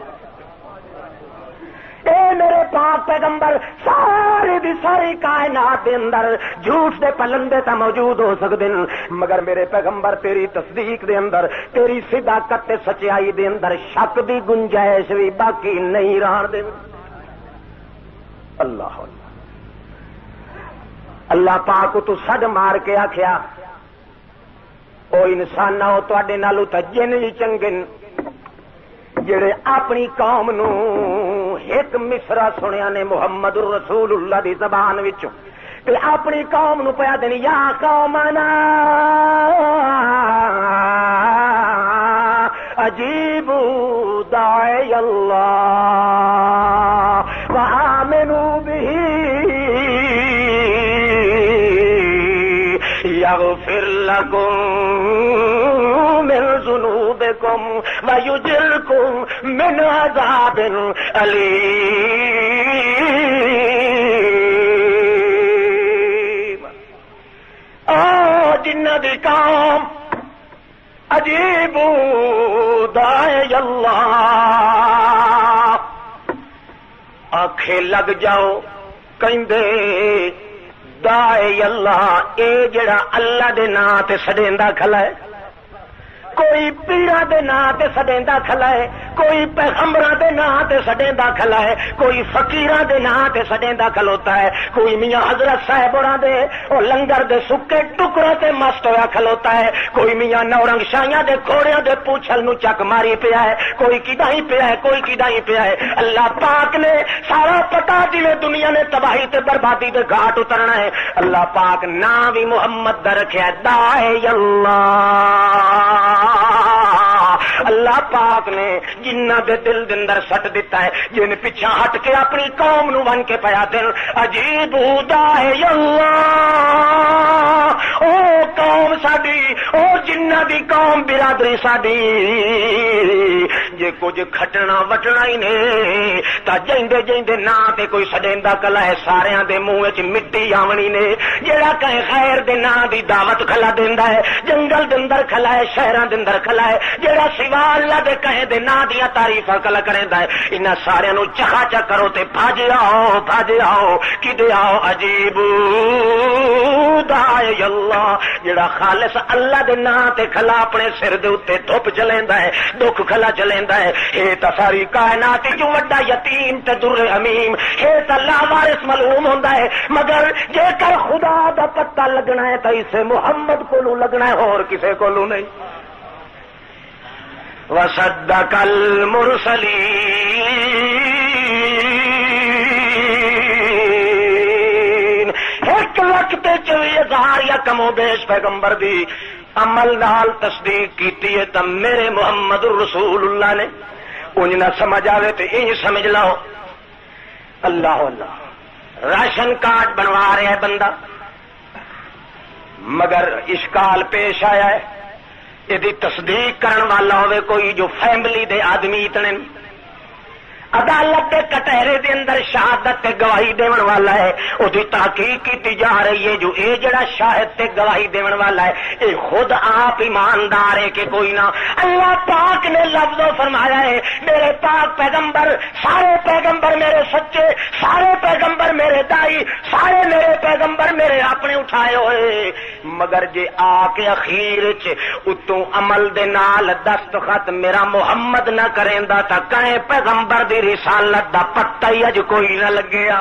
اے میرے پاک پیغمبر ساری دی ساری کائنات دے اندر جھوٹ دے پلندے تا موجود ہو سکدے ہیں، مگر میرے پیغمبر تیری تصدیق دے اندر، تیری صداقت تے سچائی دے اندر شک دی گنجائش بھی باقی نہیں رہن دے۔ اللہ اللہ پاک تو سڈ مار کے آکھیا او انساناں تواڈے نالوں تے جن وی چنگے جڑے اپنی قوم نو ایک مصرع سنیا نے محمد رسول اللہ دی زبان وچوں تے اپنی قوم نو پیا دین یا قومنا اجیبوا داعی اللہ وآمنوا به یغفر لکم من ذنوبکم ویجرکم من عذاب علیم۔ او جنہ دی قوم اجیبوا داعی اللہ، آنکھیں لگ جاؤ کہندے داعی اللہ، اے جڑا اللہ دے نام تے سڈیندا کھلا ہے، کوئی پیراں دے نام تے سڈیندا کھلا ہے، کوئی پیغمبراں دے نام تے سڈیندا کھلا ہے، کوئی فقیراں دے نام تے سڈیندا کھلوتا ہے، کوئی میاں حضرت صاحب ہوراں دے او لنگر دے سکے ٹکڑوں تے مست ہویا کھلوتا ہے، کوئی میاں نورنگ شاہیاں دے گھوڑیاں دے پوچھل نو چک ماری پیا ہے، کوئی کدائی پیا ہے، کوئی کدائی پیا ہے۔ اللہ پاک نے سارا پتا جویں دنیا نے تباہی تے بربادی دے گھاٹ اترنا ہے، اللہ پاک نام بھی محمد دا رکھیا داعی اللہ۔ اللہ پاک نے جنہ دے دل دے اندر سٹ دیتا ہے، جن پیچھے ہٹ کے اپنی قوم نو ون کے پیا دل عجیب داعی اللہ، او قوم ساڈی، او جنہ دی قوم برادری ساڈی، جے کچھ کھٹنا وٹنا ہی نے تا جیندے جیندے نا تے کوئی سڈیندا کلا ہے، ساریاں دے منہ وچ مٹی آونی نے، جیڑا کہیں خیر دے نا دی دعوت کھلا دیندا ہے، جنگل دے اندر کھلا ہے، شہراں دے اندر کھلا ہے، جیڑا سوا اللہ دے کہیں دے نا دیاں تعریفاں کلا کریندا ہے، انہاں ساریاں نو چکا چک کرو تے بھج آؤ کدے آؤ عجیب داعی اللہ، جیڑا خالص اللہ دے نا تے کھلا اپنے سر دے اوتے دھوپ چلیندا ہے، دکھ کھلا چلیندا ہے، اے تا ساری کائنات جو وڈا یتیم تے در امیم، اے تا لاوارث ملعون ہوندا ہے، مگر جے کر خدا دا پتہ لگنا ہے تے اسے محمد کولوں لگنا ہے، اور کسے کولوں نہیں۔ وصدق المرسلین، ایک وقت 24,000 یا کم و بیش پیغمبر دی عمل نال تصدیق کیتی ہے تا میرے محمد رسول اللہ نے انج نہ سمجھ آوے تے انج سمجھ لو اللہ اللہ راشن کارڈ بنوا رہا ہے بندہ، مگر اشکال پیش آیا ہے یہ تصدیق کرن والا ہوئے کوئی جو فیملی دے آدمی اتنے عدالت کے کٹہرے دے اندر شہادت تے گواہی دیون والا ہے، وہ تحقیق کی جا رہی ہے جو اے جڑا شاہد تے گواہی دیون والا ہے اے خود آپ ایماندار ہے کہ کوئی نہ۔ اللہ پاک نے لفظوں فرمایا ہے میرے پاک پیغمبر، سارے پیغمبر میرے سچے، سارے پیغمبر میرے دائی، سارے میرے پیغمبر میرے اپنے اٹھائے ہوئے، مگر جے آ کے اخیر چ اتوں عمل دے نال دستخط میرا محمد نہ کریندا تا کہیں پیغمبر دی رسالت دا پتہ ہی اج کوئی نہ لگیا۔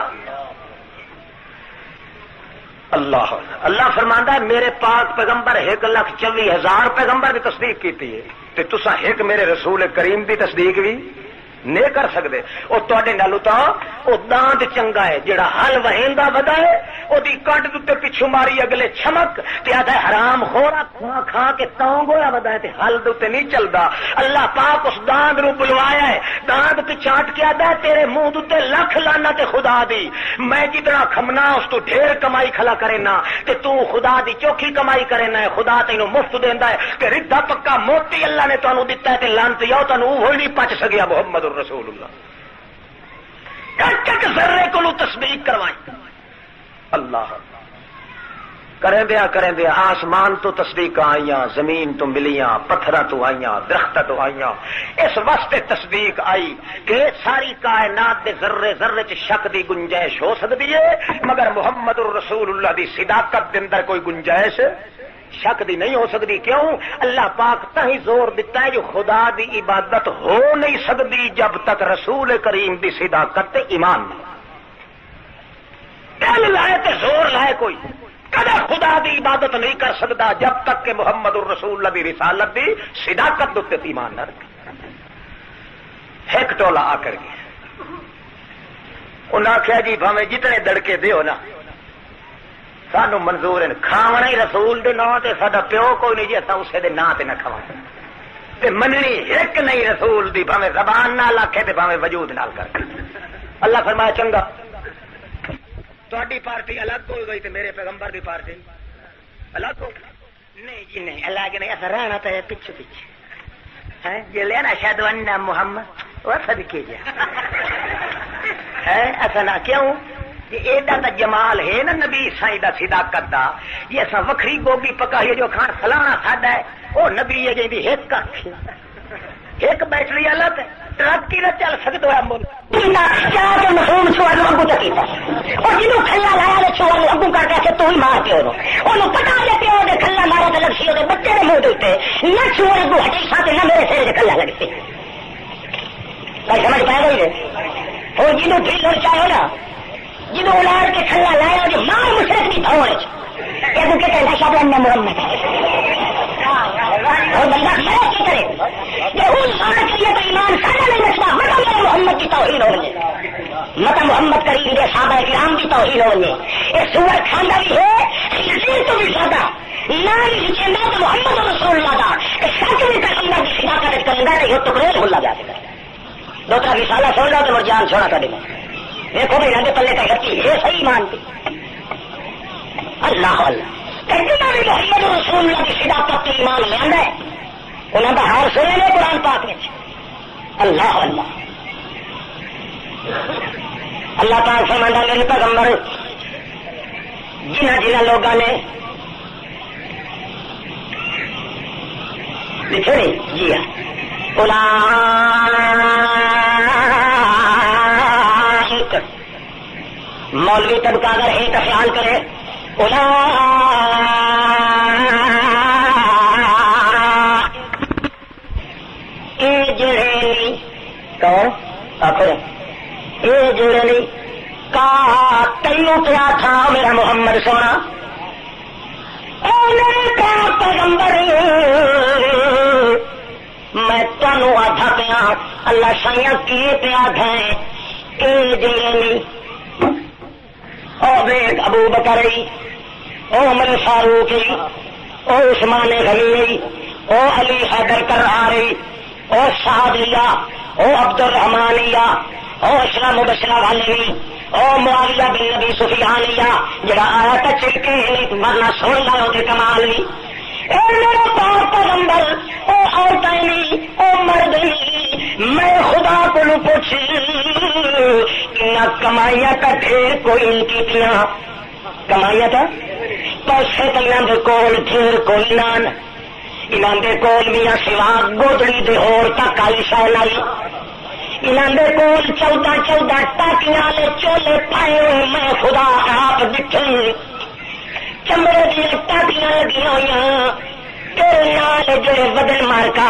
اللہ فرماندا ہے میرے پاک پیغمبر 1,24,000 پیغمبر کی تصدیق کیتی ہے تے تساں ایک میرے رسول کریم دی تصدیق بھی نہیں کر سکتے۔ وہ تے نالو تو وہ دانت چنگا ہے جڑا ہل وہیندا ودا ہے وہ کٹ دے پچھو ماری اگلے چھمک تے آدھا حرام خورا کھا کھا کے تونگ ہویا ودا ہے تے ہل دے نہیں چلدا۔ اللہ پاک اس دانت نو بلوایا ہے، دانت تے چاٹ کے آدھا ہے تیرے منہ تے لکھ لعنت خدا دی، میں جتنا کھمنا اس تو ڈھیر کمائی کھلا کرے نا تے تو خدا دی چوکھی کمائی کرے نا، خدا تینوں مفت دیندا ہے کہ ردا پکا موتی اللہ نے تانوں دتا ہے تے لعنت یو تانوں وہ نہیں پچ سکیا محمد رسول اللہ۔ کٹ ذرے کو تصدیق کروائی اللہ کریں دیا آسمان تو تصدیق آئیاں، زمین تو ملیاں، پتھراں تو آئیاں، درخت تو آئیاں، اس واسطے تصدیق آئی کہ ساری کائنات دے ذرے ذرے چ شک دی گنجائش ہو سکتی ہے مگر محمد الرسول اللہ دی صداقت دے اندر کوئی گنجائش شک دی نہیں ہو سکتی۔ کیوں؟ اللہ پاک تھی زور دیتا ہے جو خدا دی عبادت ہو نہیں سکتی جب تک رسول کریم دی صداقت تے ایمان نہیں۔ دل لائے تے زور لائے کوئی کدے خدا دی عبادت نہیں کر سکتا جب تک کہ محمد الرسول اللہ دی رسالت دی صداقت تے ایمان نہ رکھے۔ ایک ٹولا آ کر گیا، انہاں آخیا جی بھاویں جتنے دڑکے دیو نا سانو منظور ہے، کھاونا ہی رسول دے نام تے ساڈا پیو کوئی نہیں جی اساں اسے دے نام تے نہ کھاواں تے مننی ایک نہیں رسول دی، بھاویں زبان نال آکھے تے بھاویں وجود نال کر کے۔ اللہ فرمایا چنگا تہاڈی پارٹی الگ ہو گئی تے میرے پیغمبر دی پارٹی الگ ہو گئی؟ نہیں جی نہیں، الگ نہیں، ایسا رہنا تو ہے پیچھے پیچھے ہے جی لینا اشہد ان محمد وہ صدقے جا ہے ایسا نہ کیوں ایڈا تا جمال ہے نا نبی سائیں دا صداقت دا، یہ ایسا وکھری گوبھی پکائی جو کھان فلانا ساڈا ہے وہ نبی ہے جی ایک ایک بیٹری الگ ٹرک کی نہ چل سکتا ہے مفہوم چھوڑ اگو چکیتا اور جنوں کھلا لایا چھوڑ اگو کر کے تو ہی مار پیو انہوں پتا لے پیو دے کھلا مارا تو لگسی وہ بچے نے منہ دیتے نہ چھوڑ اگو ہٹی ساتھ نہ میرے سر سے کھلا لگتے سمجھ پائے گئی اور جنوں ڈرل چاہو نا جنوں الاڑ کے کھلا لایا جو ماں مشرق کی بھوڑ اگو کے کہنا شاید ان محمد اور بندہ مرے کی کرے کہ اس مار کے لیے تو ایمان سارا نہیں بچتا مطلب میرے محمد کی توحید ہو گئی مطلب محمد کریم کے صحابہ کرام کی توحید ہو گئی یہ سور کھانا بھی ہے خنزیر تو بھی زیادہ نہ بھی تو محمد رسول اللہ کا سچ میں پیغمبر کی صداقت کرنا ہے یہ ٹکڑے بھولا جا سکتا دوسرا رسالہ سن لو تو مر جان چھوڑا کر دیکھو بھائی رنگ پلے کا غلطی یہ صحیح مانتی اللہ اللہ کہتے بھی محمد رسول اللہ کی صداقت کی ایمان لے آنا ہے انہوں کا ہار سنے لے قرآن پاک میں اللہ اللہ اللہ پاک فرماتا میرے پیغمبر جنہ جنہ لوگوں نے لکھے نہیں جی مولوی طبقہ اگر ایک خیال کرے جڑے کا تینوں کیا تھا میرا محمد سونا میرے پاک پیغمبر میں تمہوں آدھا پیا اللہ سائیاں کیے پیا گئے اے جڑے او ویک ابو بکر او عمر فاروق او عثمان غنی او علی حیدر کراری او سعدیہ او عبد الرحمانیہ او اسلام مبشرہ والی او معاویہ بن نبی سفیانیہ جڑا آیا تا چلکے ورنہ سن لو تے کمال نہیں اے میرا پاک پیغمبر، او عورتیں نہیں، او مرد نہیں، میں خدا کو پوچھ نہ کمائیاں کا ڈھیر کوئی نہیں کیتیاں، کمائیاں تھا پیسے تو انہوں دے کول ڈھیر کوئی نہ، انہوں دے کول میاں سوا گودڑی دے ہور تک آئی شہ لائی، انہوں دے کول 14 ٹاکیاں والے چولے پائے ہوئے میں خدا آپ دکھے، چمڑے دیا ٹاکیاں لگی ہوئی تیرے نال جڑے بدن مارکا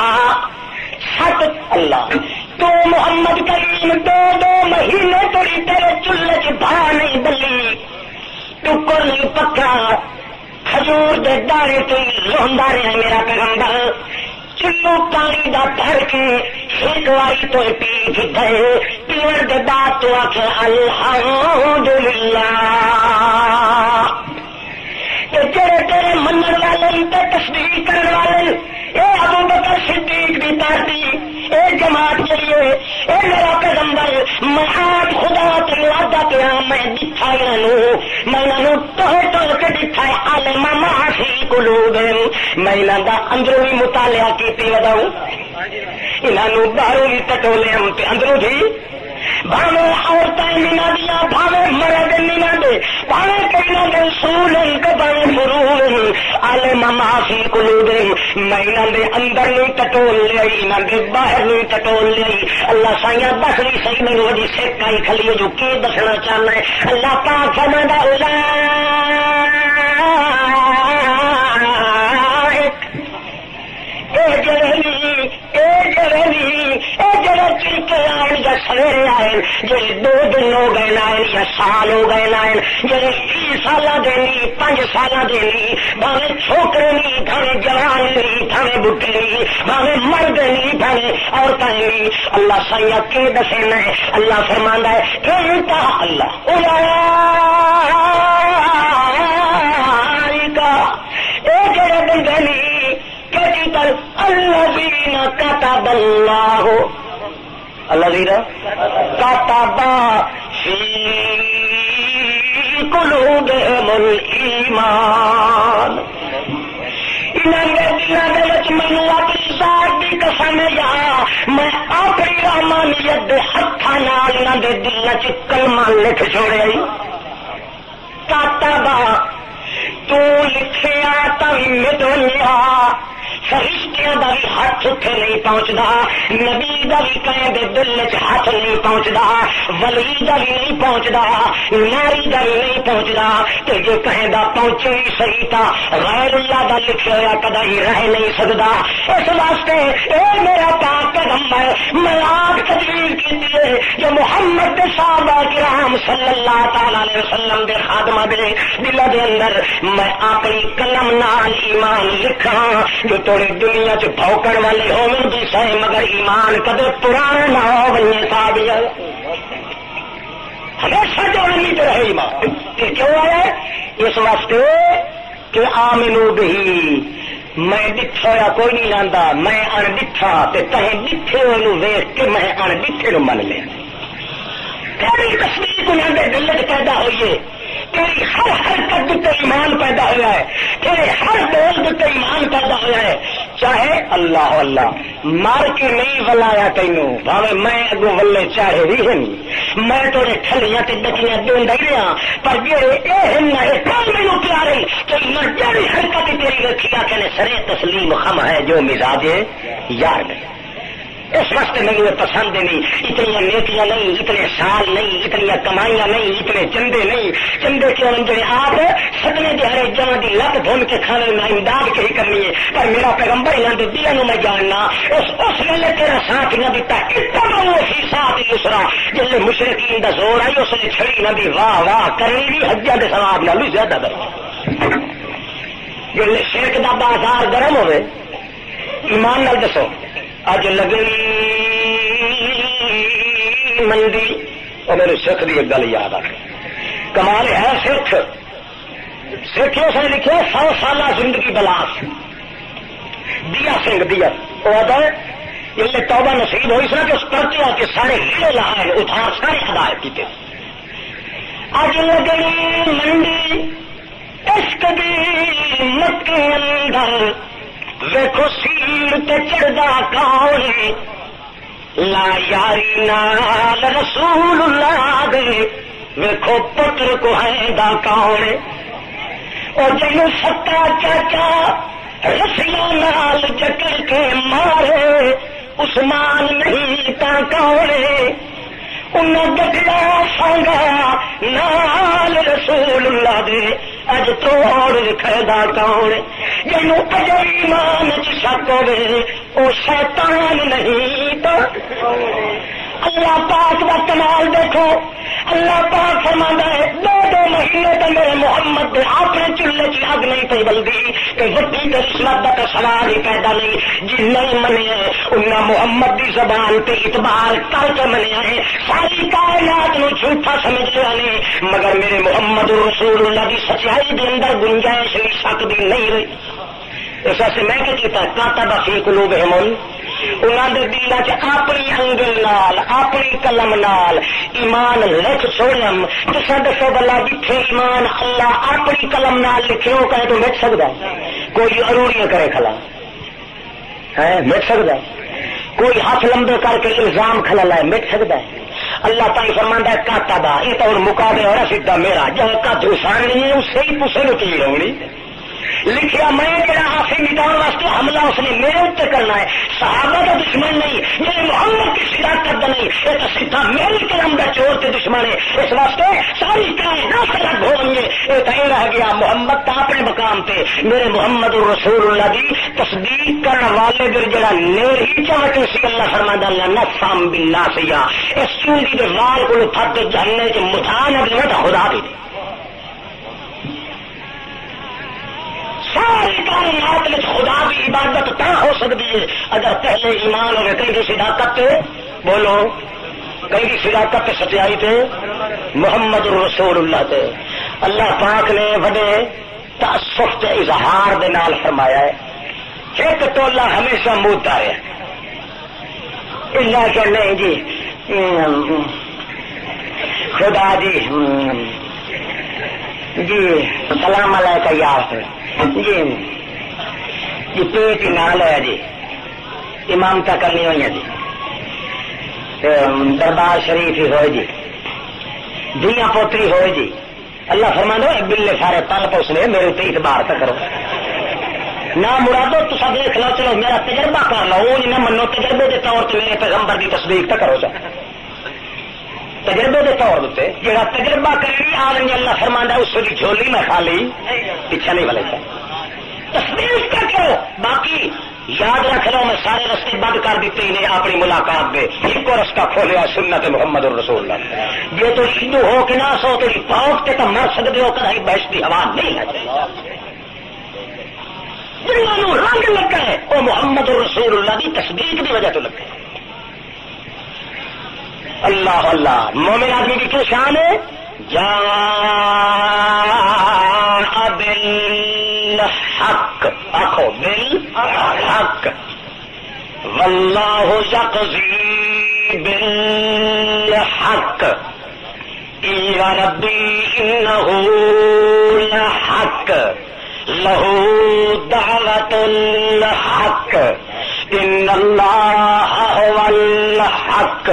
سٹ اللہ تو محمد کریم 2 مہینے توڑی تیرے چولہے چ بھا نہیں بلی، ٹکر نہیں پکا، کھجور دے دانے تو روندا رہا میرا پیغمبر، چلو پانی دا بھر کے ایک واری تو پی گئے، پیڑ دے بعد تو آخر الحمدللہ، جڑے تیرے منن والے تے تصدیق کرنے والے اے ابو بکر صدیق دی پارٹی اے جماعت چلیے، اے میرا پیغمبر میں آج خدا تے وعدہ پیا میں دکھا انہوں میں انہوں توڑ کے دکھا عالم ما فی قلوبہم، میں انہوں دا اندروں بھی مطالعہ کیتی وداؤں، انہوں باہروں بھی ٹٹولے ہم تے اندروں بھی بھاوے عورتیں مینا دیا، بھاوے مرد مینا دے، بھاوے کہنا دے سول کبھاوے مرول عالم ما فی قلوبہم، میں انہوں دے اندر نہیں ٹٹول لیا، انہوں دے باہر نہیں ٹٹول لیا، اللہ سائیاں دس نہیں صحیح میں وجی سیک آئی کھلیے جو کی دسنا چاہنا ہے، اللہ پاک فرماتا سویرے آئے جی 2 دن ہو گئے نائن یا سال ہو گئے نائن، جی 20 سال دینی 5 سال دینی، بھاوے چھوکرے نہیں، بھاوے جوان نہیں، بھاوے بڈھے نہیں، بھاوے مرد نہیں، بھاوے عورتیں نہیں، اللہ سائیا کے دسے میں اللہ فرماندا ہے کہتا اللہ اے جڑے بندے نہیں کہ الذین کتب اللہ الذین کتب فی قلوبہم الایمان، انہوں نے دلوں دے وچ مینوں اپنی ذات دی قسم یا میں اپنی رحمانیت دے ہتھاں نال انہاں دے دلاں وچ کلمہ لکھ چھوڑیا، کتب تو لکھیا تاں مٹھیا، فرشتیاں دا بھی ہاتھ اتنے نہیں پہنچتا، نبی دا بھی کہیں دے دل چ ہاتھ نہیں پہنچتا، ولی دا بھی نہیں پہنچتا، ناری دا بھی نہیں پہنچتا، تو جو کہیں دا پہنچے ہی صحیح تھا غیر اللہ دا لکھا ہوا کدا ہی رہ نہیں سکتا، اس واسطے اے میرا پاک پیغمبر میں آپ تجویز کی جو محمد کے صحابہ کرام صلی اللہ تعالی علیہ وسلم دے خادمہ دے دلوں دے اندر میں اپنی قلم نال ایمان لکھاں، جو تھوڑی دنیا چ بھوکن والی ہونے بھی سہی مگر ایمان کدے پرانا نہ ہو بننے صاحب ہمیشہ جو نہیں تو رہے ایمان، کیوں ہے اس واسطے کہ آمنو بہی، میں ڈٹھا ہوا کوئی نہیں لاندہ، میں ان ڈٹھا تے تہیں ڈٹھے ہوئے ویخ کے میں ان ڈٹھے نو من لیا، تیری تصدیق انہوں نے دل چ پیدا ہوئی ہے، تیری ہر حرکت دیتے ایمان پیدا ہوا ہے، تیرے ہر بول دیتے ایمان پیدا ہوا ہے، چاہے اللہ اللہ مار کے نہیں ولایا تینوں، بھاوے میں اگو ولے چاہے بھی نہیں، میں تو ٹھلیاں تے ڈکیاں دوندا ہی رہا، پر جڑے اے ہن اے کل مینوں پیارے تو میں جڑی حرکت تیری رکھی کہ سرے تسلیم خم ہے جو مزاج یار میں، اس واسطے مجھے پسند نہیں، اتنی نیکیاں نہیں، اتنے سال نہیں، اتنی کمائیاں نہیں، اتنے چندے نہیں، چندے کیوں جڑے آپ سدنے دہاڑے جان کی لت بھون کے کھانے میں امداد کے ہی کرنی ہے، پر میرا پیغمبر یہاں کے دلوں میں جاننا اس ویلے تیرا ساتھ نہ دیتا اسی ساتھ دوسرا جلے مشرقین کا زور آئی اس نے چھڑی نہ دی واہ واہ کرنی بھی حجاں کے ثواب نال بھی زیادہ در جلے شرک کا بازار گرم ہوئے ایمان نال دسو اج لگی منڈی اور میرے سکھ کی ایک گل یاد آ گئی، کمال ہے سکھ اس نے لکھے 100 سالہ زندگی بلاس دیا سنگھ دیا وہ آتا ہے یہ توبہ نصیب ہوئی سنا کہ اس پرچے آ کے سارے ہیرے لائے اتار سارے ہدایت کیتے، اج لگی منڈی عشق دی مکے اندر ویکھو سیڑ تے چڑھدا کون لا یاری نال رسول اللہ دے ویکھو پتر کو ہے دا کون اور جنوں سکا چاچا رسیاں نال جکڑ کے مارے عثمان نہیں تا کون انہیں جکڑا سانگا نال رسول اللہ دے اج توڑ لکھدا کون جنوں اجر ایمان چ شک ہوے او شیطان نہیں تو اللہ پاک کا کمال دیکھو اللہ پاک فرماتا ہے 2 مہینے تو میرے محمد دے اپنے چولہے چ اگ نہیں پی بلدی کہ وٹی تے رشوت کا سوال ہی پیدا نہیں جی نہیں منیا انہیں محمد دی زبان تے اعتبار کر کے منیا ہے ساری کائنات نو جھوٹا سمجھ لیا نے مگر میرے محمد رسول اللہ دی سچائی دے اندر گنجائش بھی شک دی نہیں رہی اس واسطے میں کیا کیتا کاتب فی قلوبہم انہوں نے دل اپنی انگل نال اپنی قلم نال ایمان لکھ چھوڑم تو دسو بلا جتھے ایمان اللہ اپنی قلم نال لکھے ہو کہے تو مٹ سکتا کوئی اروڑیاں کرے کھلا ہے مٹ سکتا کوئی ہاتھ لمبے کر کے الزام کھلا لائے مٹ سکتا ہے اللہ تعالی فرماندا ہے کاتبا یہ تو مقابلے ہو رہا سیدھا میرا جہاں کا دھوسان نہیں ہے اس سے ہی پوچھے نکیل ہونی لکھیا میں جڑا آفی مٹاؤ واسطے حملہ اس نے میرے اتنے کرنا ہے صحابہ کا دشمن نہیں میرے محمد کی صداقت نہیں یہ تو سیدھا میری قلم کا چور کے دشمن ہے اس واسطے ساری کائنات الگ ہو گے یہ تو یہ رہ گیا محمد کا اپنے مقام پہ میرے محمد رسول اللہ کی تصدیق کرنے والے پھر جڑا نیر ہی چاہتے اسی اللہ فرماتا اللہ نفام باللہ سیا اس چونگی کے وال کو پھٹ جھلنے کے مٹھانا بھی خدا بھی دے ساری کائنات میں خدا کی عبادت تا ہو سکتی ہے اگر پہلے ایمان ہوگا کہیں کی صداقت پہ بولو کہیں کی صداقت پہ سچائی پہ محمد رسول اللہ پہ اللہ پاک نے بڑے تاسف کے اظہار دے نال فرمایا ہے ایک ٹولہ ہمیشہ موتا ہے اللہ کہ نہیں جی خدا جی جی سلام علیکم یار جی جی پیٹ نال ہے جی امامتا کرنی ہوئی جی دربار شریف ہی ہوئے جی دنیا پوتری ہوئے جی اللہ فرمانا بلے سارے پل پوسنے میرے اتنے اعتبار تک کرو نہ مرادو تو سب دیکھ لو چلو میرا تجربہ کر لو وہ نہ منو تجربے کے طور پہ میرے پیغمبر کی تصدیق تک کرو سر تجربے کے طور پہ جہاں تجربہ کریں آدمی اللہ فرمانا اس کی جھولی میں خالی پیچھے نہیں بلے تصدیق کر کرو باقی یاد رکھ لو میں سارے رستے بند کر دیتے انہیں اپنی ملاقات میں ایک کو رستہ کھولیا سنت محمد الرسول اللہ یہ تو ہندو ہو کہ نہ سو تیری پاؤں کے تو مر سکتے ہو کہیں بحث ہوا نہیں ہے جنہوں رنگ لگا ہے وہ محمد الرسول اللہ کی تصدیق کی وجہ تو لگا ہے اللہ اللہ مومن آدمی کی کیوں شان ہے جاء بالحق آخو بالحق واللہ یقضی بالحق یا ربی انہو لحق لہو دعوت الحق ان اللہ هو الحق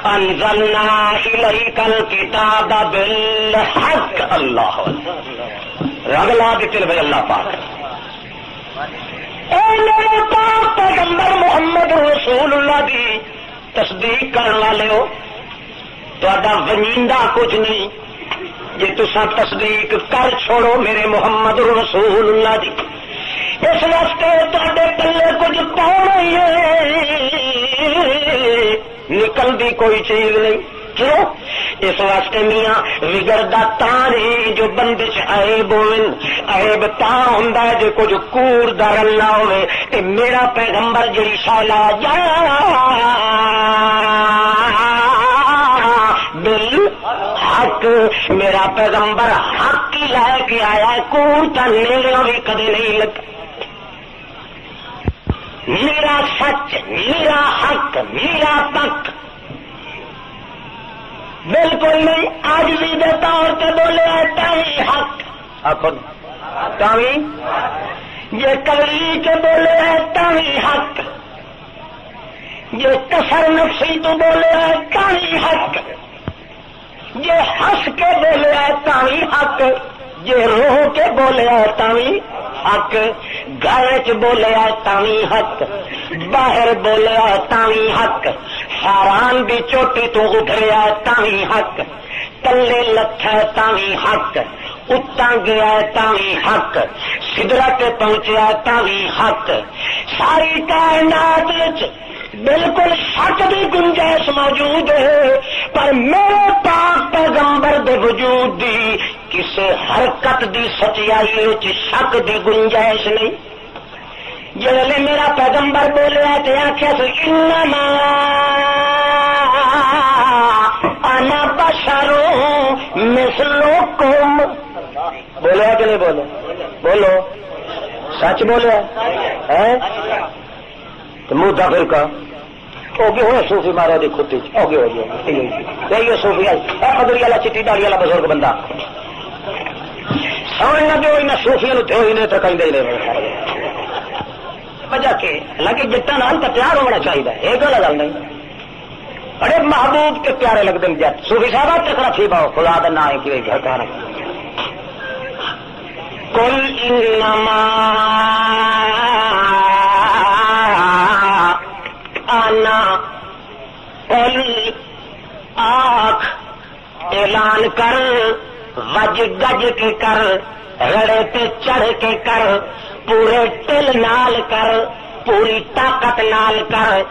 انزلنا الیک الکتاب بالحق اللہ رگ لا دیتے بھائی اللہ پاک اے میرے پاک پیغمبر محمد رسول اللہ کی تصدیق کرنے والے ہو تو ونیندہ کچھ نہیں جی تسا تصدیق کر چھوڑو میرے محمد رسول اللہ کی اس واسطے تے پلے کچھ پاؤنا ہی نکلتی کوئی چیز نہیں کیوں اس واسطے میاں بگڑتا تانے جو بندے عیب عیب تا ہوں جو کچھ کوڑ در نہ ہوئے تے میرا پیغمبر جڑی شالا جا بالحق میرا پیغمبر حق ہی لے کے آیا کوڑ تا نیڑے بھی کدے نہیں لگا میرا سچ میرا حق میرا تک بالکل نہیں آج بھی دیتا اور تے بولے آتا ہی حق آخر تاوی یہ کبری کے بولے ہے تاوی حق، یہ کسر نفسی تو بولے ہے تاوی حق، یہ ہنس کے بولے ہے تاوی حق، یہ روح کے بولے ہے تاوی حق، گھر چ بولے ہے تاوی حق، باہر بولے ہے تاوی حق، حرام دی چوٹی تو اتریا تاوی حق، تلے لتھا تاوی حق، اتاں گیا تاوی حق، سدرت پہنچیا تاوی حق۔ ساری کائنات وچ بالکل شک کی گنجائش موجود ہے، پر میرے پاک پیغمبر دے وجود دی کسی حرکت دی سچائی وچ شک دی گنجائش نہیں۔ جلے میرا پیغمبر بولیا تے آخیا انما انا بشر مثلکم، بولیا کہ نہیں بولے؟ بولو سچ بولیا ہے تو منہ دا پھر کا ہوگی ہوئے صوفی مارا دی کھتی ہوگی ہو گیا یہ صوفی قدری والا چٹی داڑی والا بزرگ بندہ سمجھ نہ دو انہیں صوفیوں تھے انہیں تو کہیں دے وجہ کے حالانکہ جٹا نال تو پیار ہونا چاہیے، ایک گل نہیں، بڑے محبوب کے پیارے لگتے ہیں جٹ صوفی صاحب تکڑا تھی باؤ خدا دا نام ہے کہ گھر کا قل انما انا، قل آنکھ اعلان کر، وج گج کے کر، رڑے پہ چڑھ کے کر، پورے ٹل نال کر، پوری طاقت نال کر،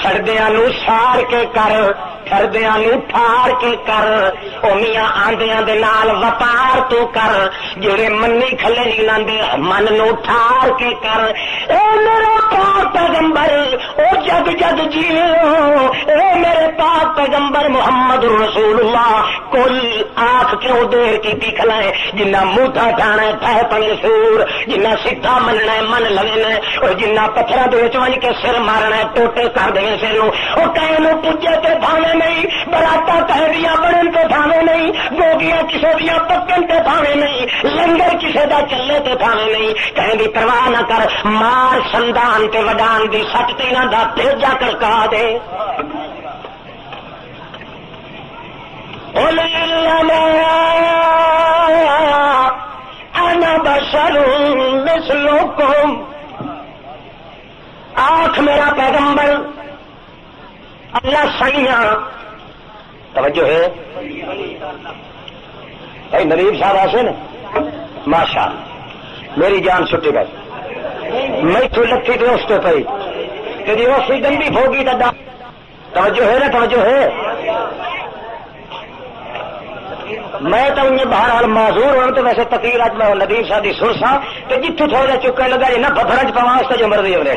سردیاں نو سار کے کر، سردیاں نو ٹھار کے کر، او میاں آندیاں دے نال وپار تو کر، جڑے منی کھلے نہیں دے من نو ٹھار کے کر۔ اے میرے پاک پیغمبر او جگ جگ جیو، اے میرے پاک پیغمبر محمد رسول اللہ، کل آنکھ کیوں دیر کی کھلائے، جنہ موٹا ٹھانا ہے پہ پنے سور، جنہ سیدھا مننا ہے من لگنا ہے، اور جنہ پتھر ون کے سر مارنا ہے ٹوٹے کر دیں سر وہ کہیں پوجے تے بھاوے نہیں، براتا کہہ بڑن تے بھاوے نہیں، گوگیاں کسی دیا پکن تے بھاوے نہیں، لنگر کسی دا چلے تے بھاوے نہیں، کہیں دی پرواہ نہ کر، مار سندان تے وڈان دی سچ تینا دا بھیجا کر کہا دے۔ انا بشر مثلکم، آنکھ میرا پیغمبر اللہ سائیاں، توجہ ہے بھائی نریب صاحب آسے نا ماشاء میری جان چھٹی گئی، میں تو لکھی تو اس پہ پئی کہ وہ سی گندی بھوگی دا، توجہ ہے نا توجہ ہے، میں تو انہیں بہرحال معذور ہوں تو ویسے تقریر اج میں ندیم صاحب کی سر سا کہ جتوں تھوڑا چکے لگا جی نہ بفرج پوا اس کا جو مرضی ہو رہے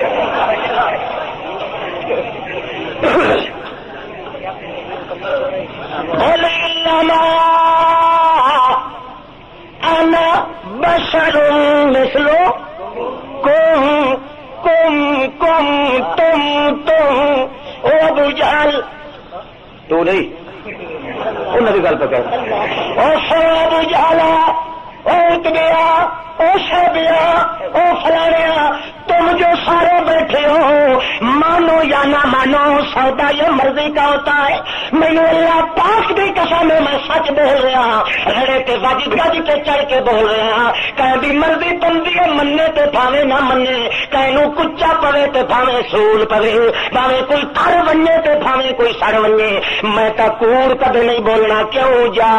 انا بشر مثلکم، کم تم او ابو جہل تو نہیں انہیں بھی گل پہ کہہ او ابو جہلا، او اتبیا، او شہبیا، او فلانیا، تم جو سارے بیٹھے ہو مانو یا نہ مانو سودا یہ مرضی کا ہوتا ہے، میں اللہ پاک دی قسم میں سچ بول رہا، رڑے تے وج گج کے چڑھ کے بول رہا، کہیں بھی مرضی بندی ہے مننے تے بھاوے نہ مننے، کہیں نو کچا پوے تے بھاوے سول پوے، بھاوے کوئی تر ونجے تے بھاوے کوئی سڑ ونجے، میں تا کوڑ کدے نہیں بولنا، کیوں جا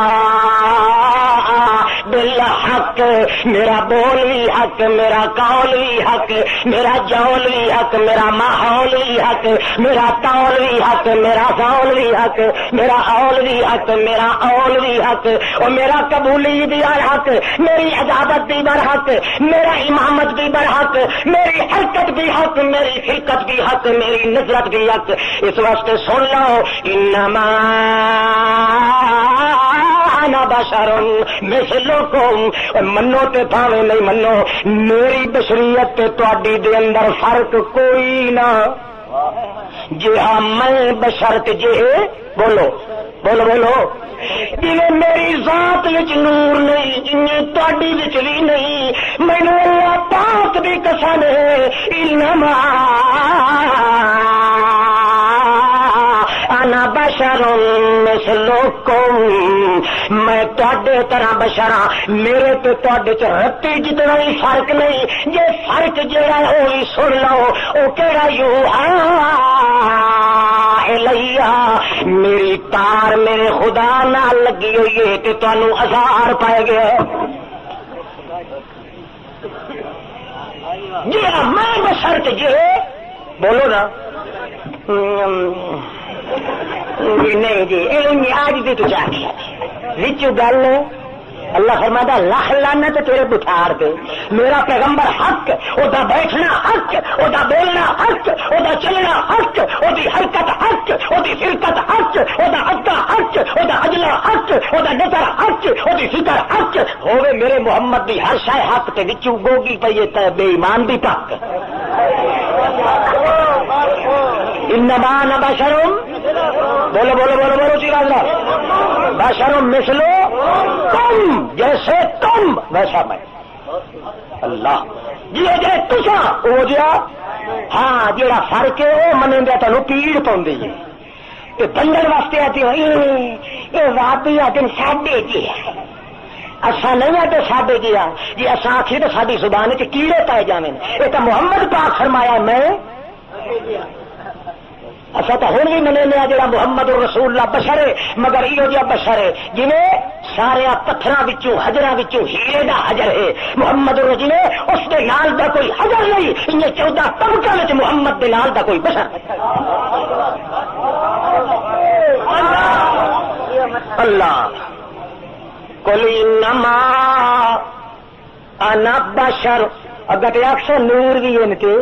بالحق، میرا بول بھی حق، میرا قول بھی حق، میرا جول بھی حق، میرا ماحول بھی حق، میرا تول بھی حق، میرا فول بھی حق، میرا اول بھی حق، میرا اول بھی حق، اور میرا قبولی بھی حق، میری اجابت بھی برحق، میرا امامت بھی برحق، میری حرکت بھی حق، میری خلقت بھی حق، میری نظرت بھی حق۔ اس واسطے سن لو انما انا بشر مثلکم، منو تے بھاوے نہیں منو، میری بشریت تے تواڈی دے اندر فرق کوئی نہ، جہاں میں بشرط جے بولو بولو بولو. جی میری ذات وچ نور نہیں تہاڈی وچ بھی نہیں. مینوں اللہ پاک دی قسم ہے انما انا بشر مثلکم میں تہاڈے طرح بشر ہاں. میرے تے تہاڈے چ رتی جتنا ہی فرق نہیں. جے فرق جیڑا ہے وہی سن لو. او کیڑا الیہ میری تار میرے خدا نال لگی ہوئی ہے تے تانوں ہزار پائے گیا جی میں بشرط جی بولو نا نہیں جی آج بھی تو چاہیے وچ گل اللہ فرماتا لکھ لعنت تیرے بٹھار پہ. میرا پیغمبر حق او دا بیٹھنا حق او دا بولنا حق او دا چلنا حق او دی حرکت حق او دی فرقت حق او دا عقیدہ حق او دا اجلا حق او دا نظر حق او دی فکر حق ہوے میرے محمد دی ہر شے حق تے وچوں گوگی پئی تے بے ایمان دی پاک. انما انا بشر بولو بولو بولو بولو جی راجا بشر مثلو تم جیسے تم ویسا میں. اللہ جی جی تسا او جا ہاں جیڑا فرق ہے وہ منے دیا تمہیں پیڑ پاؤں تے بندر واسطے آتی ہوئی یہ واقعی آدمی ساڈے جی ہے اصا نہیں ہے تو ساڈے گیا جی اصا آخی تو ساری زبان چ کیڑے پائے جانے. یہ تو محمد پاک فرمایا میں اصا تو ہوں بھی منے لیا جا محمد رسول اللہ بشر ہے مگر یہ جہاں بشر ہے جی سارے پتھروں حجراں ہیرے دا حجر ہے. محمد جی اس دے نال دا کوئی حجر نہیں. ان 14 طبقہ میں محمد دے نال دا کوئی بشر. اللہ قل انما انا بشر اگر اکثر نور بھی ان کے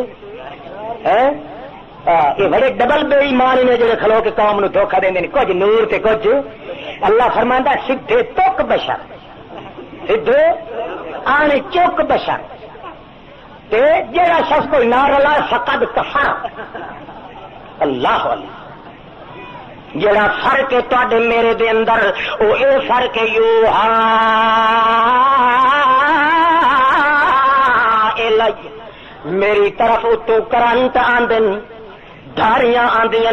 یہ بڑے ڈبل بے ایمان نے جڑے کھلو کے قوم نو دھوکا دیں کچھ نور تے کچھ. اللہ فرماندا سدھے تک بشر سدھے آنے چوک بشر تے جڑا شخص کوئی نہ رلا فقد کفر. اللہ اللہ جڑا فرق ہے تواڈے میرے دے اندر او اے فرق ہے یو الی میری طرف تو کرنٹ آندن دھاریاں آندیاں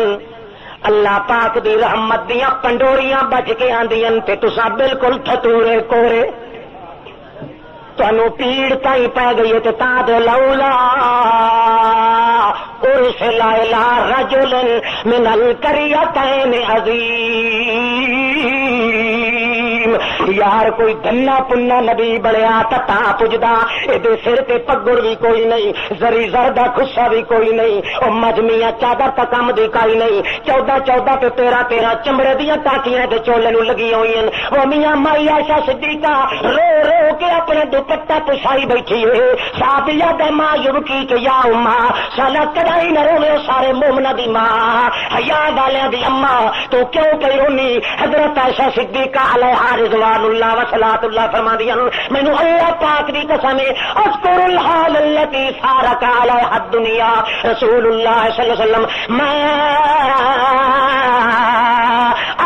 اللہ پاک دی رحمت دیاں پنڈوریاں بچ کے آندیاں تے تساں بالکل تھتورے کورے تانوں پیڑ تائی پی گئی ہے تے تاں دے لولا ارسل الی رجل من القریتین عظیم. یار کوئی دھنا پنا نبی بڑیا تتا پجدا اے سر تے پگڑ بھی کوئی نہیں زری زردہ خصہ بھی کوئی نہیں او مجمیاں چادر تا کم دی کائی نہیں 14 تے 13 چمڑے دیاں ٹاکیاں تے چولے نو لگی ہوئی ہیں. او میاں مائی عائشہ صدیقہ رو رو کے اپنے دوپٹہ پسائی بیٹھی ہے. صحابیہ دے ماں یبکی کہ یا اماں سالا کدائی نہ روے سارے مومنہ دی ماں حیا والیاں دی اماں تو کیوں پئی رونی. حضرت عائشہ صدیقہ علیہا رضوان اللہ وصلاۃ اللہ فرماندیاں مینوں اللہ پاک دی قسم ہے اذکر الحال التي فارق علیہ الدنیا رسول اللہ صلی اللہ علیہ وسلم ما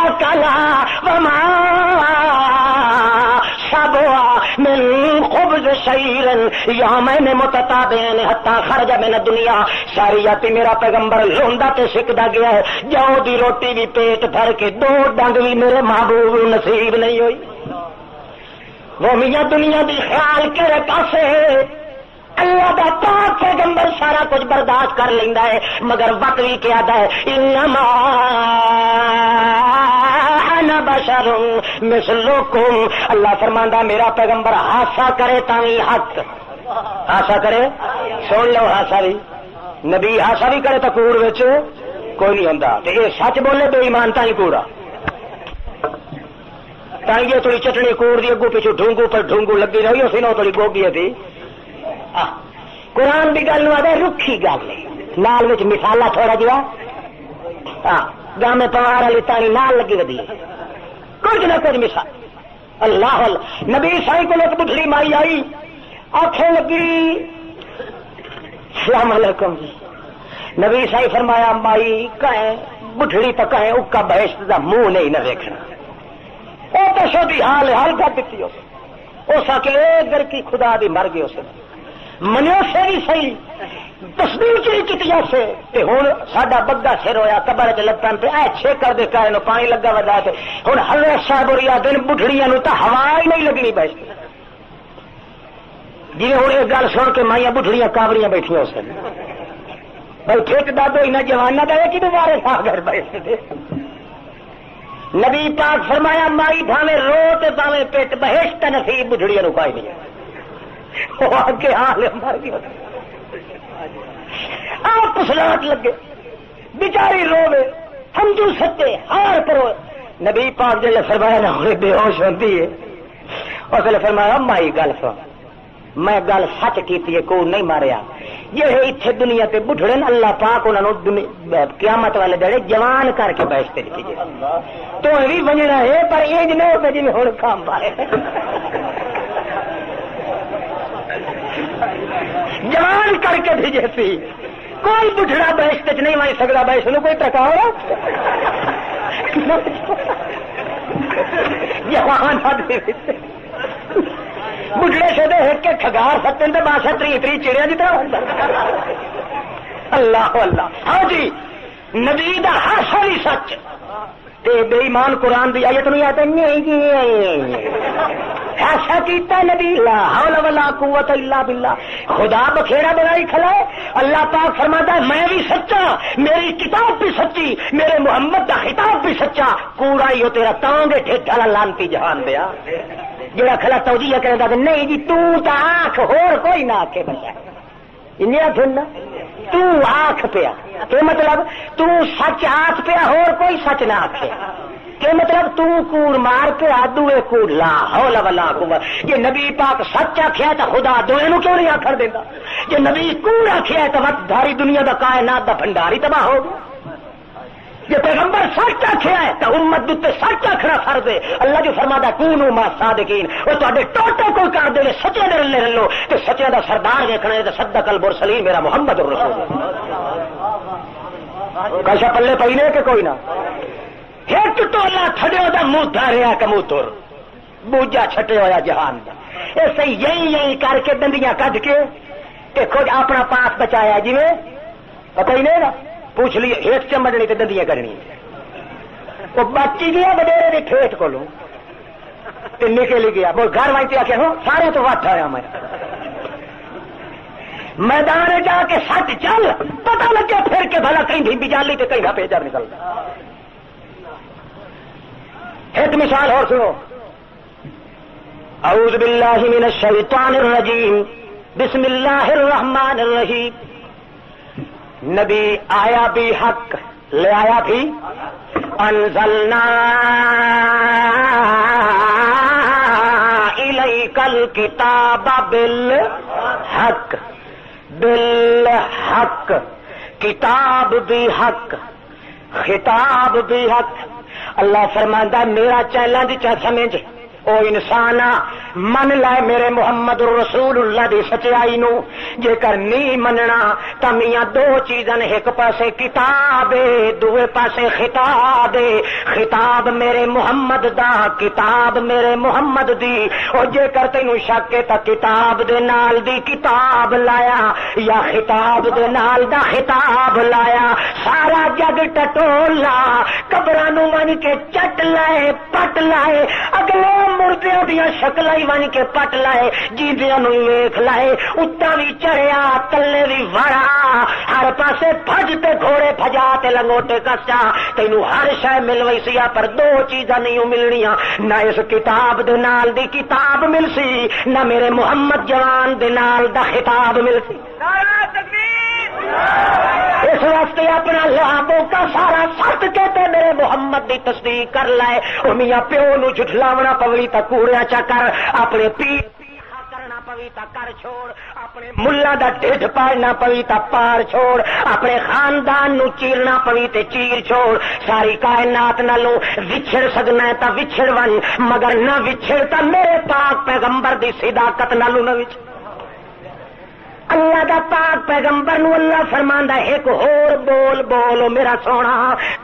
اکلا وما شبع من خبز شعیر یومین متتابعین حتی خرج من الدنیا. ساریاتی میرا پیغمبر لوندا تے سکدا گیا ہے جو دی روٹی بھی پیٹ بھر کے 2 ڈنگ بھی میرے محبوب نصیب نہیں ہوئی. وہ میاں دنیا دی خیال کرے پاسے اللہ دا پاک پیغمبر سارا کچھ برداشت کر لیندا ہے مگر وقت بھی کیا ہے انما انا بشر مثلکم. اللہ فرماندا میرا پیغمبر ہاسا کرے تاوی حق ہاسا کرے سن لو ہاسا بھی نبی ہاسا بھی کرے تو کوڑ وچ کوئی نہیں ہوندا تے یہ سچ بولے بے ایمان تائی کوڑا تائیے تھوڑی چٹنی کوڑ دی اگو پیچھو ڈھونگو پر ڈھونگو لگی رہی اسی نو تھوڑی گوگی تھی. قرآن کی گل آدھے رکھی گل نال وچ مسالا تھوڑا جہا گامے پوار والی تانی نال لگی ودی کچھ نہ کچھ مثال. اللہ اللہ نبی سائی کو ایک بٹھڑی مائی آئی آنکھیں لگی السلام علیکم جی. نبی سائی فرمایا مائی کہیں بٹھڑی تو کہیں اکا بہشت دا منہ نہیں نہ دیکھنا. وہ تو شدی حال کر دیتی ہو سکے گر کی خدا دی مر گئے اسے منو سے بھی صحیح تصدیق چی چٹیا سے ہوں ساڈا بگا سر ہویا قبر چ لگن پہ اے چھیکر دے کارے پانی لگا وجہ سے ہوں حضرت صاحب اور دن بٹھڑیاں تو ہوا ہی نہیں لگنی بہشت. جی ہوں ایک گل سن کے مائیاں بٹھڑیاں کاوریاں بیٹھیا اس بھائی ٹھیک دادو انہیں جوانا دے کہ دوبارے تھا گھر بہشت دے. نبی پاک فرمایا مائی بھاوے رو تے بھاوے پیٹ بہشت نصیب بٹھڑیاں رکائی نہیں ہے. وہ آگے حال مر گیا آپ پسلاٹ لگے بیچاری روے سمجھو سچے ہار کرو. نبی پاک جلے فرمایا نہ ہوئے بے ہوش ہوتی ہے اس نے فرمایا مائی گل سن میں گل سچ کی کوڑ نہیں ماریا. یہ اتنے دنیا تے بڑھڑے اللہ پاک انہوں قیامت والے دڑے جوان کر کے بیچتے دیجیے تو بھی بننا ہے پر ایج نہیں ہوتا جی ہوں کام پائے جوان کر کے بھیجے سی. کوئی بڑھڑا بیچ نہیں مانی سکتا بیچ نو کوئی ٹکا ہو جوان بڑھڑے سے دے کے کھگار سکتے تو بادشاہ تری چڑیا کی طرح. اللہ اللہ ہاں جی نبی دا ہر ساری سچ تے بے ایمان قرآن دی آیت نہیں آتا ایسا کیتا نبی لا حول ولا قوت الا باللہ. خدا بکھیرا بنائی کھلائے. اللہ پاک فرماتا ہے میں بھی سچا میری کتاب بھی سچی میرے محمد دا خطاب بھی سچا. کوڑا ہی ہو تیرا تانگے ٹھڈا لانتی جہان دیا جڑا کھلا توجیہ کرے گا کہ نہیں جی تو آنکھ ہور کوئی نہ آکے بندہ انہیں سننا تو آنکھ پیا کہ مطلب تو سچ آنکھ پیا ہور کوئی سچ نہ آکھے کہ مطلب تو کوڑ مار کے آدوے کوڑ لا حول ولا قوت. یہ نبی پاک سچ آکھیا تو خدا دوئے نو کیوں نہیں آکھر دیتا. یہ نبی کوڑ آکھیا تو وقت دھاری دنیا دا کائنات دا بھنڈاری تباہ ہو گیا. یہ پیغمبر سچ آخیا ہے تو امت دے سچ آخنا فرض ہے. اللہ جو فرماتا کونوا مع صادقین وہ تے ٹوٹے کوئی کر دے سچے دے رلے رلو تو سچے دا سردار دیکھنا ہے تو صدق المرسلین میرا محمد الرسول کاشا پلے پئی نے کہ کوئی نہ ایک ٹولا تھڑیو دا منہ دھاریا کہ منہ تر بوجا چھٹے ہویا جہان دا. ایسے یہی کر کے دندیاں کڈ کے خود اپنا پاس بچایا جی پتہ ہی نہیں نا پوچھ لیے ہیٹ چمڑنی تو دندیاں کرنی وہ بچی گیا وڈیرے کی ٹھیٹ کو نکل گیا وہ گھر وائتے آ کے ہوں سارے تو وقت آیا میں میدان جا کے سچ چل پتہ لگے پھر کے بھلا کہیں بھی جالی تو کہیں پیجا نکلتا. ایک مثال اور سنو اعوذ باللہ من الشیطان الرجیم بسم اللہ الرحمن الرحیم. نبی آیا بھی حق لے آیا بھی انزلنا الیک الکتاب بالحق بالحق کتاب بھی حق خطاب بھی حق. اللہ فرماندا میرا چیلنج چا سمجھ او انسان من لائے میرے محمد رسول اللہ دی سچائی نو. جے کر نہیں مننا تا میاں دو چیزاں ایک پاسے کتاب ہے دوے پاسے خطاب ہے. خطاب میرے محمد دا کتاب میرے محمد دی. اور جے کر تینوں شک ہے تا کتاب دے نال دی کتاب لایا یا خطاب دے نال دا خطاب لایا. سارا جگ ٹٹولا قبراں نو ون کے چٹ لائے پٹ لائے اگلے مردیاں دیا شکل ہی ون کے پٹ لائے جیندیاں نو ویکھ لائے اتا بھی چڑھیا تلے بھی وڑا ہر پاسے بھجتے گھوڑے بھجا تے لنگوٹے کسا. تینوں ہر شے مل وئی سی پر دو چیزاں نہیں ملنیاں نہ اس کتاب دے نال دی کتاب مل سی نہ میرے محمد جوان دے نال دا خطاب مل سی. اس واسطے اپنا لحاظوں کا سارا سٹ کے تے میرے محمد دی تصدیق کر لائے. او میاں پیو نو جھٹلاونا پوی تا کوڑیا چا کر اپنے پی کرنا پوی تا کر چھوڑ اپنے ملا دا ڈھڈ پاڑنا پوی تا پار چھوڑ اپنے خاندان نو چیرنا پوی تے چیر چھوڑ. ساری کائنات نالوں وچھڑ سکنا ہے تا وچھڑ ون مگر نہ وچھڑ تا میرے پاک پیغمبر دی صداقت نالوں نہ وچھڑ. اللہ دا پاک پیغمبر نو اللہ فرماندا ہے ایک ہور بول بولو میرا سونا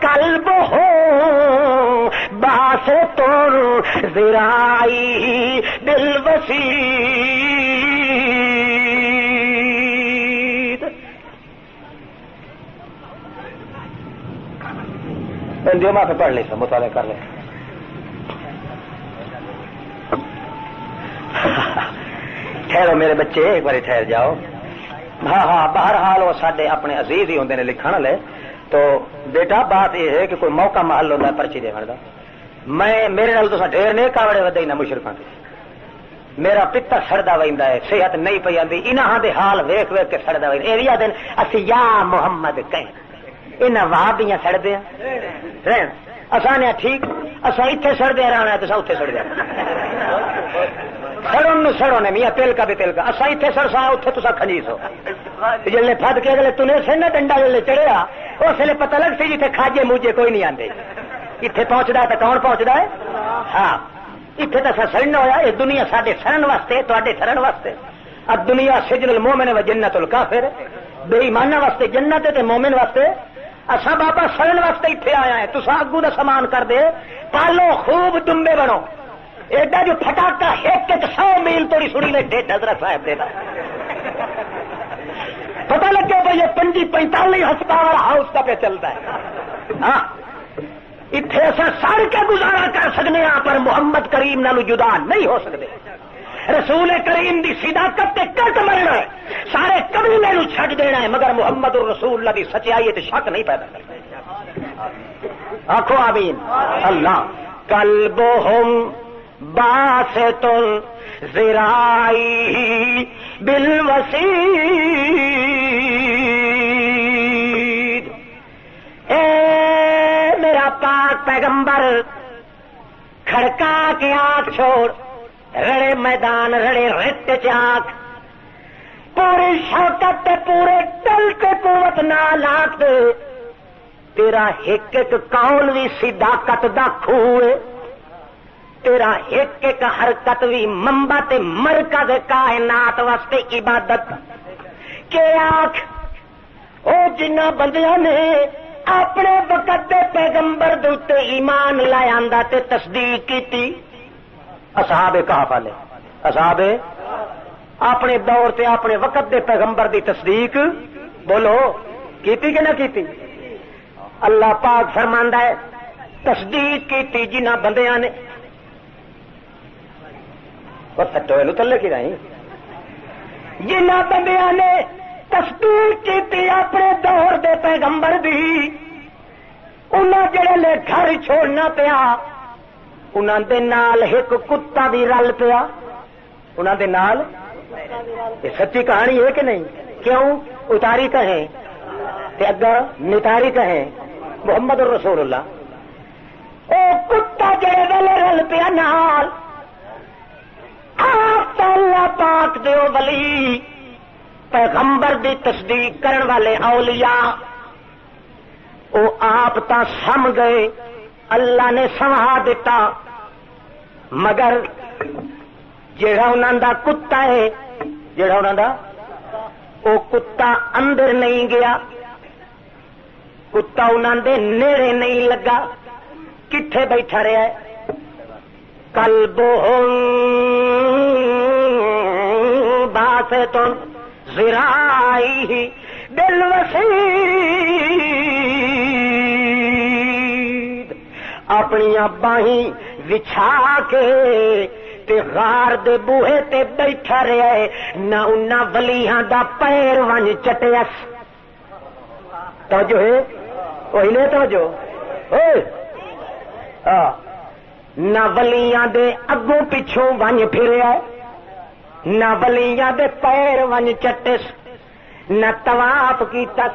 قلب ہو باسط ذراعی بالوسید بندیوں میں پڑھ لے سب مطالعہ کر لے ٹھہرو میرے بچے ایک بار ٹھہر جاؤ ہاں بہرحال وہ سارے اپنے عزیز ہی ہوندے نے لکھن والے تو بیٹا بات یہ ہے کہ کوئی موقع محل ہوتا ہے پرچی دے کا میرے نال تو ڈھیر نے کاوڑے ودے نہ مشرکاں تے میرا پتا سڑدا ویندا ہے صحت نہیں پئی آندی انہاں دے حال ویکھ ویکھ کے سڑدا ویندا ایریا دن اسی یا محمد کہیں انہاں وہابیاں سڑدے ہیں اساں نے ٹھیک اساں ایتھے سڑدے رہنا ہے تو اوتھے سڑدے سڑن سڑو نے میاں تل کا بھی تل کا اساں ایتھے سڑساں اوتھے تساں کھنیس ہو جلے پھد کے اگلے تنے سے نہ ڈنڈا جلے چڑھیا اس لیے پتہ لگ سی جتھے کھاجے موجے کوئی نہیں آندے اتنے پہنچتا ہے تو کون پہنچتا ہے ہاں اتنے تو سڑنا ہوا یہ دنیا سارے سڑن واسطے تے سڑن واسطے اب دنیا سجن المومن و جنت الکافر بے ایمانہ واسطے جنت تے مومن واسطے اصا بابا سڑن واسطے اتنے آیا ہے تو اگو کا سامان کر دے پالو خوب دمبے بنو ایڈا جو پٹاخا ایک 100 میل توڑی سنی نے ڈیٹ حضرت صاحب دے پتہ لگے بھائی یہ 45 ہسپتال ہاؤس کا پہ چلتا ہے ہاں اتنے اصا سڑ کے گزارا کر سکنے ہاں پر محمد کریم نالو جدا نہیں ہو سکتے رسول کریم دی صداقت تے کٹ مرنا ہے سارے قبیلے نو چھڈ دینا ہے مگر محمد الرسول اللہ دی سچائی تے شک نہیں پیدا کرنا آخو آمین اللہ قلبہم باسط ذراعی بالوسید اے میرا پاک پیغمبر کھڑکا کے آنکھ چھوڑ رڑے میدان رڑے رت چاک پوری شوکت پورے دل کے قوت نہ لاک تیرا ایک ایک قول بھی صداقت دا کھوئے تیرا ایک ایک حرکت بھی منبع تے مرکز کائنات واسطے عبادت کے آنکھ او جنہ بندیاں نے اپنے وقت دے پیغمبر دوتے ایمان لائے آندہ تے تصدیق کی تھی اصحاب کہف والے اصحاب اپنے دور تے اپنے وقت دے پیغمبر دی تصدیق بولو کیتی کہ نہ کیتی اللہ پاک فرماندا ہے تصدیق کیتی جنہ بندیاں نے اور سٹوے نو تلے کی نہیں جنہ بندیاں نے تصدیق کیتی اپنے دور دے پیغمبر دی انہاں جڑے لے گھر چھوڑنا پیا انہاں دے نال ایک کتا بھی رل پیا انہاں دے نال یہ سچی کہانی ہے کہ نہیں کیوں اتاری کہیں تے اگر نتاری کہیں محمد الرسول اللہ او کتا جڑے ویلے رل پیا نال آپ اللہ پاک دیو ولی پیغمبر دی تصدیق کرن والے اولیاء او آپ تا سم گئے اللہ نے سمجھا دیتا مگر جڑا انہاں دا کتا ہے جڑا انہاں دا او کتا اندر نہیں گیا کتا انہاں دے نیڑے نہیں لگا کتھے بیٹھا رہا ہے قلبہم باسط ذراعی بالوسید اپنی باہیں وچھا کے تے غار دے بوہے تے بیٹھا رہا ہے نہ انہاں ولیاں دا پیر ون چٹیس توجہ ہے وہی نے توجہ نہ ولیاں دے اگوں پچھوں ون پھریا ہے نہ ولیاں دے پیر ون چٹس نہ طواف کیتا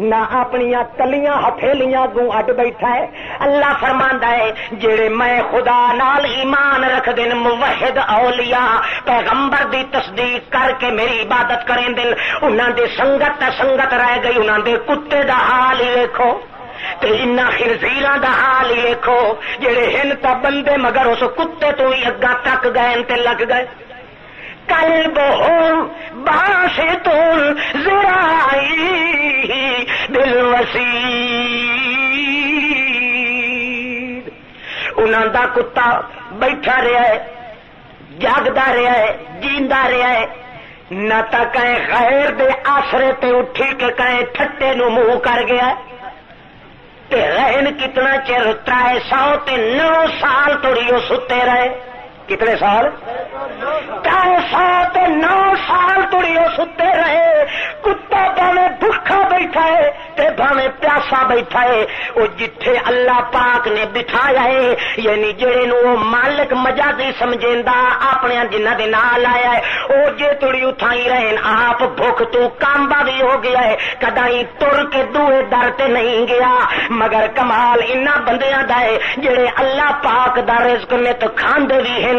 نہ اپنی تلیاں ہتھیلیاں گوں اڈ بیٹھا ہے اللہ فرماندا ہے جڑے میں خدا نال ایمان رکھ دین موحد اولیاء پیغمبر دی تصدیق کر کے میری عبادت کریں دل انہاں دے سنگت رہ گئی انہاں دے کتے دا حال ہی ویکھو تے انہاں خنزیراں دا حال ہی ویکھو جڑے ہن تا بندے مگر اس کتے تو ہی اگا تک گئے تے لگ گئے قلبهم باسط ذراعیہ بالوسید. انہاں دا کتا بیٹھا رہا ہے، جاگدا رہا ہے، جیندا رہا ہے، نہ تا کہیں غیر دے آسرے تے اٹھی کے کہیں ٹھٹے نو منہ کر گیا. تے رہن کتنا چر 309 سال توڑیو ستے رہے. کتنے سال؟ 309 سال توڑیو ستے رہے. کتا بھاویں بھکھا بیٹھا ہے تے بھاویں پیاسا بیٹھا ہے، وہ جتھے اللہ پاک نے بٹھایا ہے، یعنی جڑے نو وہ مالک مجازی سمجھیندا اپنے جنہ دے نال آیا ہے، او جے توڑی اٹھائی رہن. آپ بھوک تو کامبا بھی ہو گیا ہے، کدائی تر کے دوئے در تے نہیں گیا. مگر کمال انہاں بندیاں دا ہے جڑے اللہ پاک دا رزق نے تو کھاندے بھی ہیں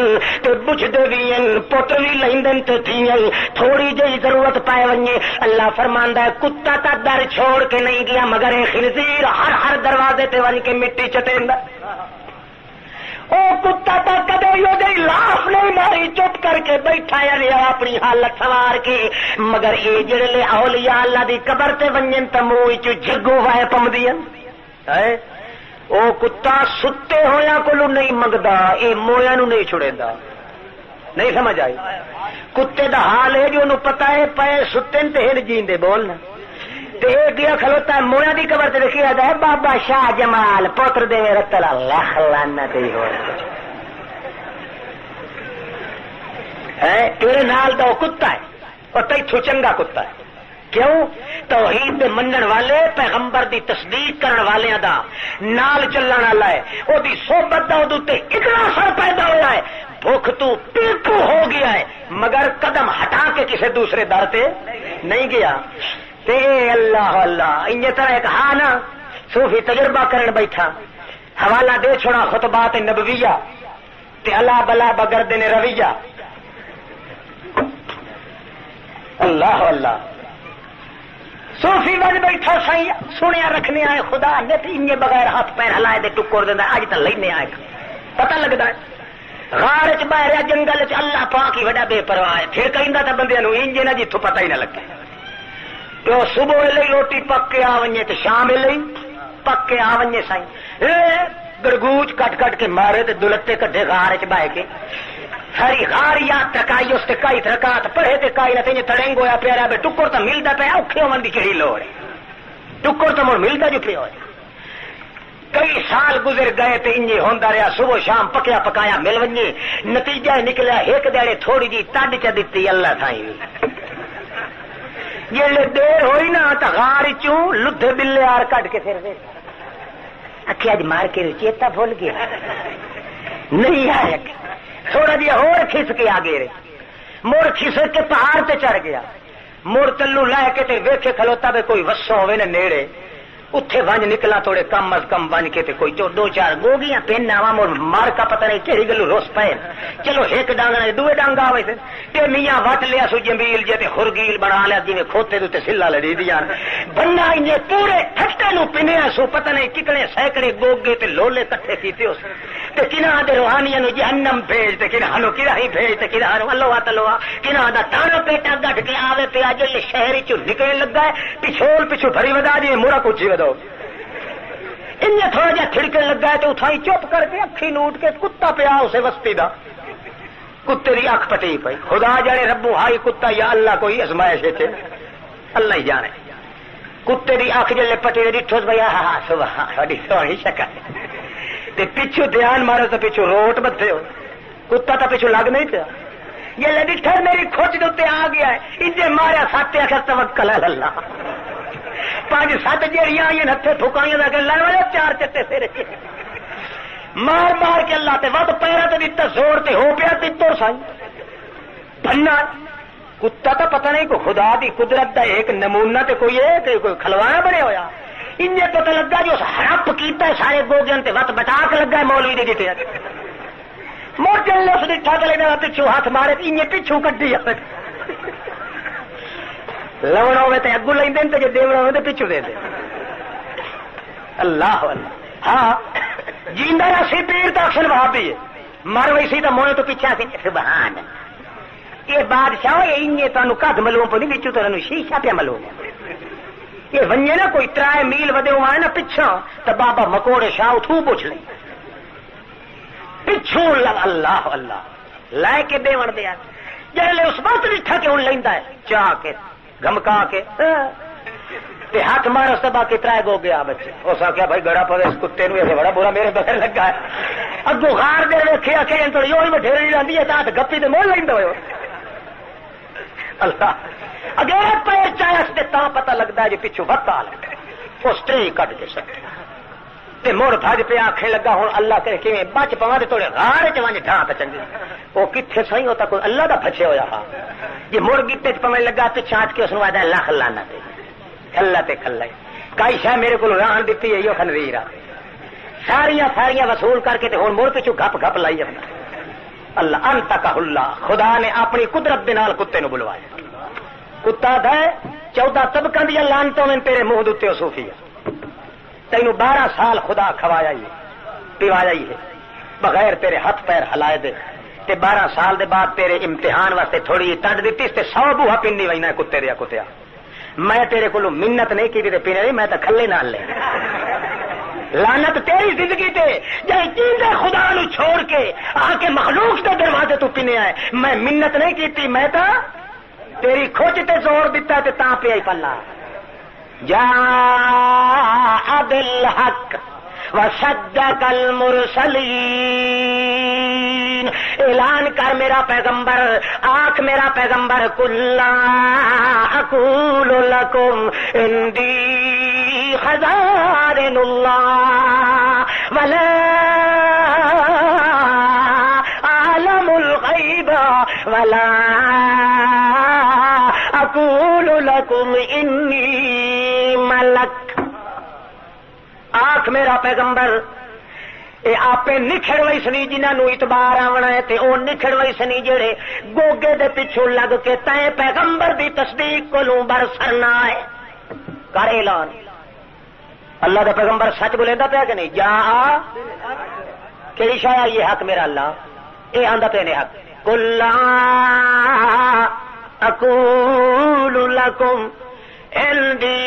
تے بجھدے بھی ہیں، پتر بھی لیندن تے تھیاں. تھوڑی جہی ضرورت پائے ونجے اللہ فرماندا ہے کتا تا در چھوڑ کے نہیں گیا، مگر خنزیر ہر دروازے تے ون کے مٹی چٹیندا. او کتا تا کدے یو دی لاف نہیں ماری، چپ کر کے بیٹھا ہے اپنی حالت سوار کے. مگر اے جڑے لے اولیاء اللہ دی قبر تے ونجن تے منہ وچ جھگو وائے پمدیاں. او کتا ستے ہویا کولو نہیں منگدا، اے مویا نو نہیں چھڑیندا. نہیں سمجھ آئی؟ کتے دا حال ہے جو انہوں پتا ہے پائے ستن تے ہن جیندے بولنا. تے ایک گیا کھلوتا ہے مویا دی قبر تے لکھیا ہے بابا شاہ جمال پوتر دے رتل اللہ لعنت ہی ہو. تیرے نال دا کتا ہے اور تیتھوں چنگا کتا ہے. کیوں؟ توحید دے منن والے پیغمبر دی تصدیق کرن والے دا نال چلن والا ہے، او دی صحبت دا او تے اتنا اثر پیدا ہویا ہے. بھوک تو پیٹو ہو گیا ہے مگر قدم ہٹا کے کسی دوسرے در تے نہیں گیا. تے اللہ اللہ ان طرح ایک ہاں نا صوفی تجربہ کرن بیٹھا، حوالہ دے چھوڑا خطبات نبویہ تے اللہ بلا بگردن رویہ. اللہ اللہ صوفی بن بیٹھا سائی سنیا رکھنے آئے خدا نے انجے بغیر ہاتھ پیر ہلائے دے ٹکر دینا اج تک لینے آئے پتہ لگتا ہے. غار چ باہر جنگل چ اللہ پاک ہی وڈا بے پرواہ ہے. پھر کہندا تے بندیاں نو انجے نہ جتھوں پتہ ہی نہ لگے. تو صبح لئی روٹی پک کے آ ونجے تے شام لئی پک کے آ ونجے سائی گڑگوچ کٹ کٹ کے مارے تے دلتے کڈے غار چ بہ کے ساری غار یاد تکائی اس تے کئی رکعت پڑھے تے کئی نہ تے تڑنگ ہویا پیارا بے ٹکر تے ملدا پیا اوکھے ہون دی کیڑی لوڑ ہے. ٹکر تے مڑ ملدا جو پیا. کئی سال گزر گئے تے انجے ہوندا رہیا صبح شام پکیا پکایا مل ونجے. نتیجہ نکلیا ایک دیڑے تھوڑی جی تڈ چ دتی اللہ تھائی. جلے دیر ہوئی نا تو غار چوں لدھے بلے آر کٹ کے پھر اکھے اج مار کے چیتا بھول گیا نہیں آیا. تھوڑا جہا اور کھس کے آگے رہے مڑ کھسک کے پہاڑ تے چڑھ گیا. مڑ تلو لے کے تے ویکھے کھلوتا بے کوئی وسو ہوئے نا نیڑے اتھے ونج نکلا تھوڑے کم از کم ونج کے تے کوئی 2-4 گوگیاں پہن آوا مڑ مار کا پتہ نہیں کہڑی گلو روس پے. چلو ایک ڈانگ نے دوے ڈانگ آوے تے تے میاں وٹ لیا سو جمیل جے تے خرگیل بنا لیا جویں کھوتے تے سلا لڑی دیاں بننا انجے پورے ٹھٹے نو پنیا سو پتہ نہیں کتنے سینکڑے گوگے تے لولے کٹھے کیتے اس تے کناں دے روحانیاں نو جہنم بھیج تے کناں نو کراہی بھیج تے کناں نو اللہ تلوا کناں دا تانو پیٹا گڈ کے آوے تے اج لے شہر چ نکلنے لگا ہے پچھول پچھو بھری ودا دی مورا کچھ ودا ان تھوڑا جہا تھڑکن لگا ہے تو اتھائی چپ کر کے اکھی نوٹ کے کتا پیا اسے وسطی دا کتے دی اکھ پٹی پئی. خدا جانے ربو ہائی کتا یا اللہ کوئی ازمائش ہے اللہ ہی جانے. کتے دی اکھ جلے پٹی ڈٹھوس بھائی ہاں سبحان بڑی سونی شکل تے پیچھو دھیان مارو تو پیچھو روٹ بدھے ہو کتا تو پیچھو لگ نہیں پیا. یہ ڈٹھا میری کھوچ دے آ گیا ہے انجے ماریا ساتھ آخر توکل اللہ 5-7 جیڑیاں آئی ہتھے ٹھکائیاں لے کے لے والے 4 چٹے سیرے مار مار کے اللہ تے ود پیرا تے دتا زور تے ہو پیا تیتو سائی بننا. کتا تو پتہ نہیں کو خدا دی قدرت دا ایک نمونہ تے کوئی ہے کہ کوئی کھلوانا بنے ہویا. انجے پتہ لگا جو ہڑپ کیتا ہے سارے گوگن تے وت بٹا کے لگا ہے مولوی دے دیتے مور چلے اس ڈٹھا کے لینا پچھو ہاتھ مارے انجے پچھو کڈی لونا ہوئے تو اگو لیں دین تو جو دیونا ہوئے تو پچھو دے دے. اللہ اللہ ہاں جیندہ یا سی پیر تو اکثر بھابی ہے مر ویسی تو مونے تو پیچھا سی سبحان یہ بادشاہ یہ تمہیں کد ملو پہ نہیں تو شیشہ پہ ملو یہ ونجے نا کوئی 3 میل ودے آئے نا پچھا تو بابا مکوڑے شاہ اتوں پوچھ لیں پچھوں اللہ اللہ لے کے دے دیا جی اس وقت ڈٹھا کہ ہوں لینا ہے چاہ کے گمکا کے ہاتھ مار اس باقی 3 گو گیا بچے اس آخیا بھائی گڑا پوے اس کتے نو ایسے بڑا برا میرے بغیر لگا ہے اگو غار دے ویکھے آخے تھوڑی وہی بٹھیری رہی ہے تو گپی تو مول لینا ہو اللہ اگر پیر چاہے تا پتہ لگتا ہے جی پچھو وقت آ لگتا اس ٹری کٹ کے سکتے مڑ بج پہ آخر لگا ہوں اللہ کرے کہ بچ پوا تو تھوڑے غار چ ڈھان چنگی وہ کتنے سہی ہوتا کوئی اللہ کا پچھے ہوا ہاں جی مڑ گیتے پویں لگا پچھا ہٹ کے اس آدھا لکھ لانا کلا تے کلا کئی شہ میرے کو ران دیتی ہے یہ خنویر ساریاں وصول کر کے ہوں مڑ پچھو گپ گپ لائی جانا اللہ انت کا اللہ خدا نے اپنی قدرت دے نال کتے نو بلوایا کتا تھا 14 طبقہ دیا لانتوں میں تیرے منہ دے صوفی تینو 12 سال خدا کھوایا ہی پیوایا ہی ہے بغیر تیرے ہاتھ پیر ہلائے دے تے 12 سال دے بعد تیرے امتحان واسطے تھوڑی ٹڈ دیتی تے 100 بوہا پینی وینا کتے دیا کتیا میں تیرے کو منت نہیں کی تے پینے نہیں میں تو کھلے نال لے لعنت تیری زندگی تے جائے چیزیں خدا نو چھوڑ کے آ کے مخلوق دے دروازے تو پینے آئے میں منت نہیں کیتی میں تو تیری کھوج تے زور دیتا تے تاں پہ آئی پلا جاء بالحق وصدق المرسلین اعلان کر میرا پیغمبر آنکھ میرا پیغمبر کلا اقول لکم اندی خزائن اللہ ولا عالم الغیب ولا اقول لکم انی ملک آنکھ میرا پیغمبر اے آپ نکھڑ وئی سنی جنہوں اتبار آنا ہے تے او نکھڑ وئی سنی جڑے گوگے دے پچھوں لگ کے تائیں پیغمبر دی تصدیق کو لوں برسرنا ہے کر اعلان اللہ دا پیغمبر سچ بولے دا پیا کہ نہیں جا کیڑی شاید یہ حق میرا اللہ اے آندا پہ نے حق کلا اقول لکم عندی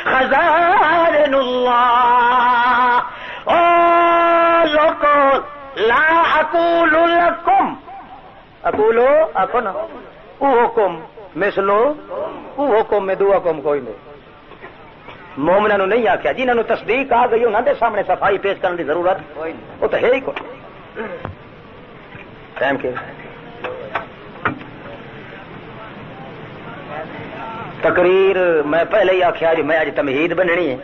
خزائن اللہ او لوکو لا اقول لکم اقولو آخو نا او حکم مثلو او حکم میں دو حکم کوئی نہیں مومنہ نو نہیں آخیا جنہوں نے تصدیق آ گئی انہوں نے سامنے صفائی پیش کرنے کی ضرورت وہ تو ہے ہی کوئی ٹائم کے تقریر میں پہلے ہی آخیا جی میں اج تمہید بننی ہے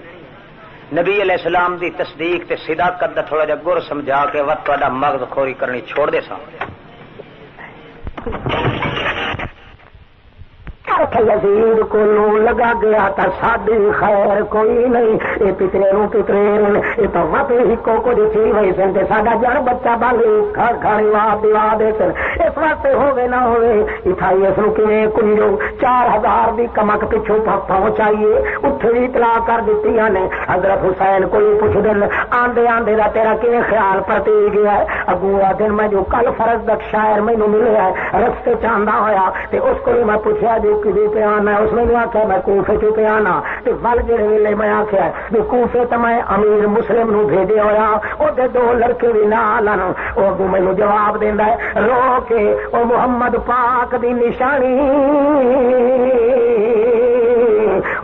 نبی علیہ السلام دی تصدیق تے صداقت دا تھوڑا جا گر سمجھا کے وقت تہاڈا مغز خوری کرنی چھوڑ دے سا یزید کو لگا گیا تھا سادی خیر کوئی نہیں یہ پترے نو پترے یہ تو وقت ہی کو تھی وہی سنتے ساڈا جڑ بچہ بالی گھر کھانے دیوا دے سن اس واسطے ہوگے نہ ہوئے اتائی اس کو کنجو 4000 دی کمک پچھوں پہنچائیے اتنے بھی اطلاع کر دیتی نے حضرت حسین کوئی پوچھ دن آندے آندے دا تیرا کیویں خیال پرتی گیا ہے اگوا دن میں جو کل فرض دک شاعر مینوں ملے ہے رستے چاندہ ہویا تے اس کو میں پوچھا جی کدی پہ آنا اس نے آخیا میں کوفے چ پہ آنا ول جڑے ویلے میں آخیا بھی کوفے تو میں امیر مسلم نو بھیجے ہوا وہ 2 لڑکے بھی نال وہ مینو جواب دینا ہے رو کے وہ محمد پاک دی نشانی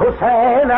حسین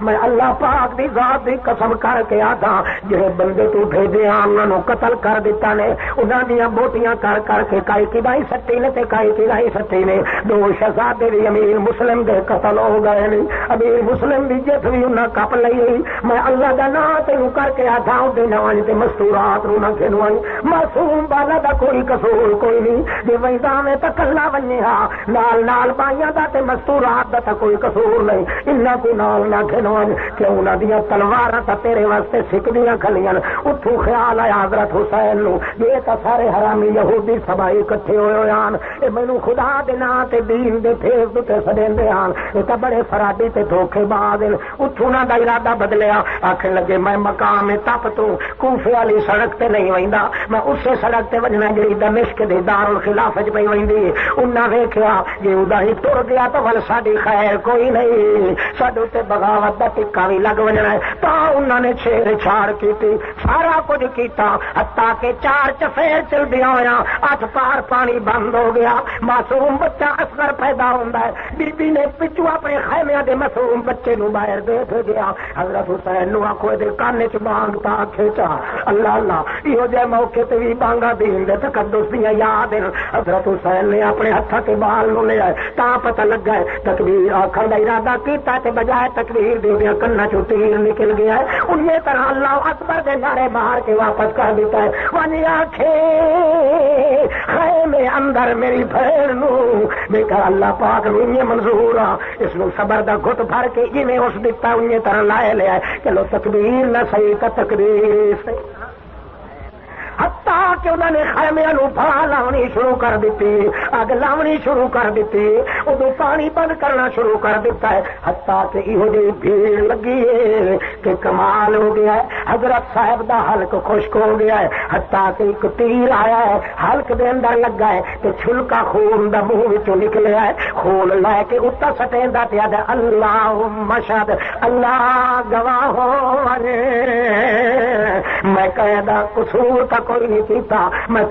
میں اللہ پاک دی ذات دی قسم کر کے آتا جڑے بندے تو بھیجے انہوں قتل کر دیتا نے انہاں دیاں بوٹیاں کر کر کے کائی کدائی سٹی نے تے کائی کدائی سٹی نے 2 شہزادے بھی امیر مسلم دے قتل ہو گئے نے امیر مسلم دی جت بھی انہاں کپ لئی میں اللہ دا نام تینو کر کے آتا دے نواں تے مستورات نو نہ کھنوائی معصوم بالا دا کوئی قصور کوئی نہیں جے ویدا میں تکلا ونیا نال نال بائیاں دا تے مستورات دا کوئی قصور نہیں انہاں کو نال نہ کھنو وج کہ انہاں دیاں تلواراں تے تیرے واسطے سکدیاں کھلیاں. اتھوں خیال آیا حضرت حسین نو یہ تے سارے حرامی یہودی سبائی اکٹھے ہوئے ہوئے اے مینوں خدا دے نام تے دین دے پھیس تے سڈیندے ہن اے تے بڑے فرادی تے دھوکے باز. اتھوں نہ دا ارادہ بدلیا آکھن لگے میں مقام تپ تو کوفے والی سڑک تے نہیں ویندا میں اسے سڑک تے وجنا جڑی دمشق دے دارالخلافہ وچ پئی ویندی. انہاں ویکھیا جے ادا ہی ٹر گیا تو ول ساڈی خیر کوئی نہیں ساڈے تے بغاوت دا ٹکا بھی لگ وجنا ہے. تا انہاں نے چھیڑ چھاڑ کیتی سارا کچھ کیتا حتیٰ کہ 4 چفیر چلدیا ہویا 8 پار پانی بند ہو گیا. معصوم بچہ اصغر پیدا ہوندا ہے. بی بی نے پچھو اپنے خیمے دے معصوم بچے نو باہر دے بھیجیا. حضرت حسین نو آکھو دے کان وچ بانگ تا کھچا اللہ اللہ ایہو جے موقع تے بھی بانگا دین دے تقدس دی یاد. حضرت حسین نے اپنے ہتھاں تے بال نو لیا تا پتہ لگا ہے تکبیر آکھن دا ارادہ کیتا تے بجائے تکبیر دے کنا چوں تیر نکل گیا ہے. انہی طرح اللہ اکبر دے نعرے مار کے واپس کر دیتا ہے. ونی آکھے خیمے اندر میری بہن نو میں کہا اللہ پاک نو یہ منظور آ اس نو صبر دا گھٹ بھر کے جویں اس دتا انہی طرح لائے لیا ہے. چلو تکبیر نہ صحیح تا تقریر صحیح. حتیٰ کہ انہوں نے خیمے نو بھا لاونی شروع کر دیتی اگ لاونی شروع کر دیتی ادو پانی بند کرنا شروع کر دیتا ہے. حتیٰ کہ یہ جی بھیڑ لگی ہے کہ کمال ہو گیا ہے. حضرت صاحب دا حلق خشک ہو گیا ہے. حتیٰ کہ ایک تیر آیا ہے حلق دے اندر لگا ہے کہ چھلکا خون دا منہ وچوں نکلیا ہے. خون لے کے اتنا سٹیندا پیا ہے اللہم اشہد اللہ گواہ ہو میں قیدا قصور تک کوئی نہیں کیتا میں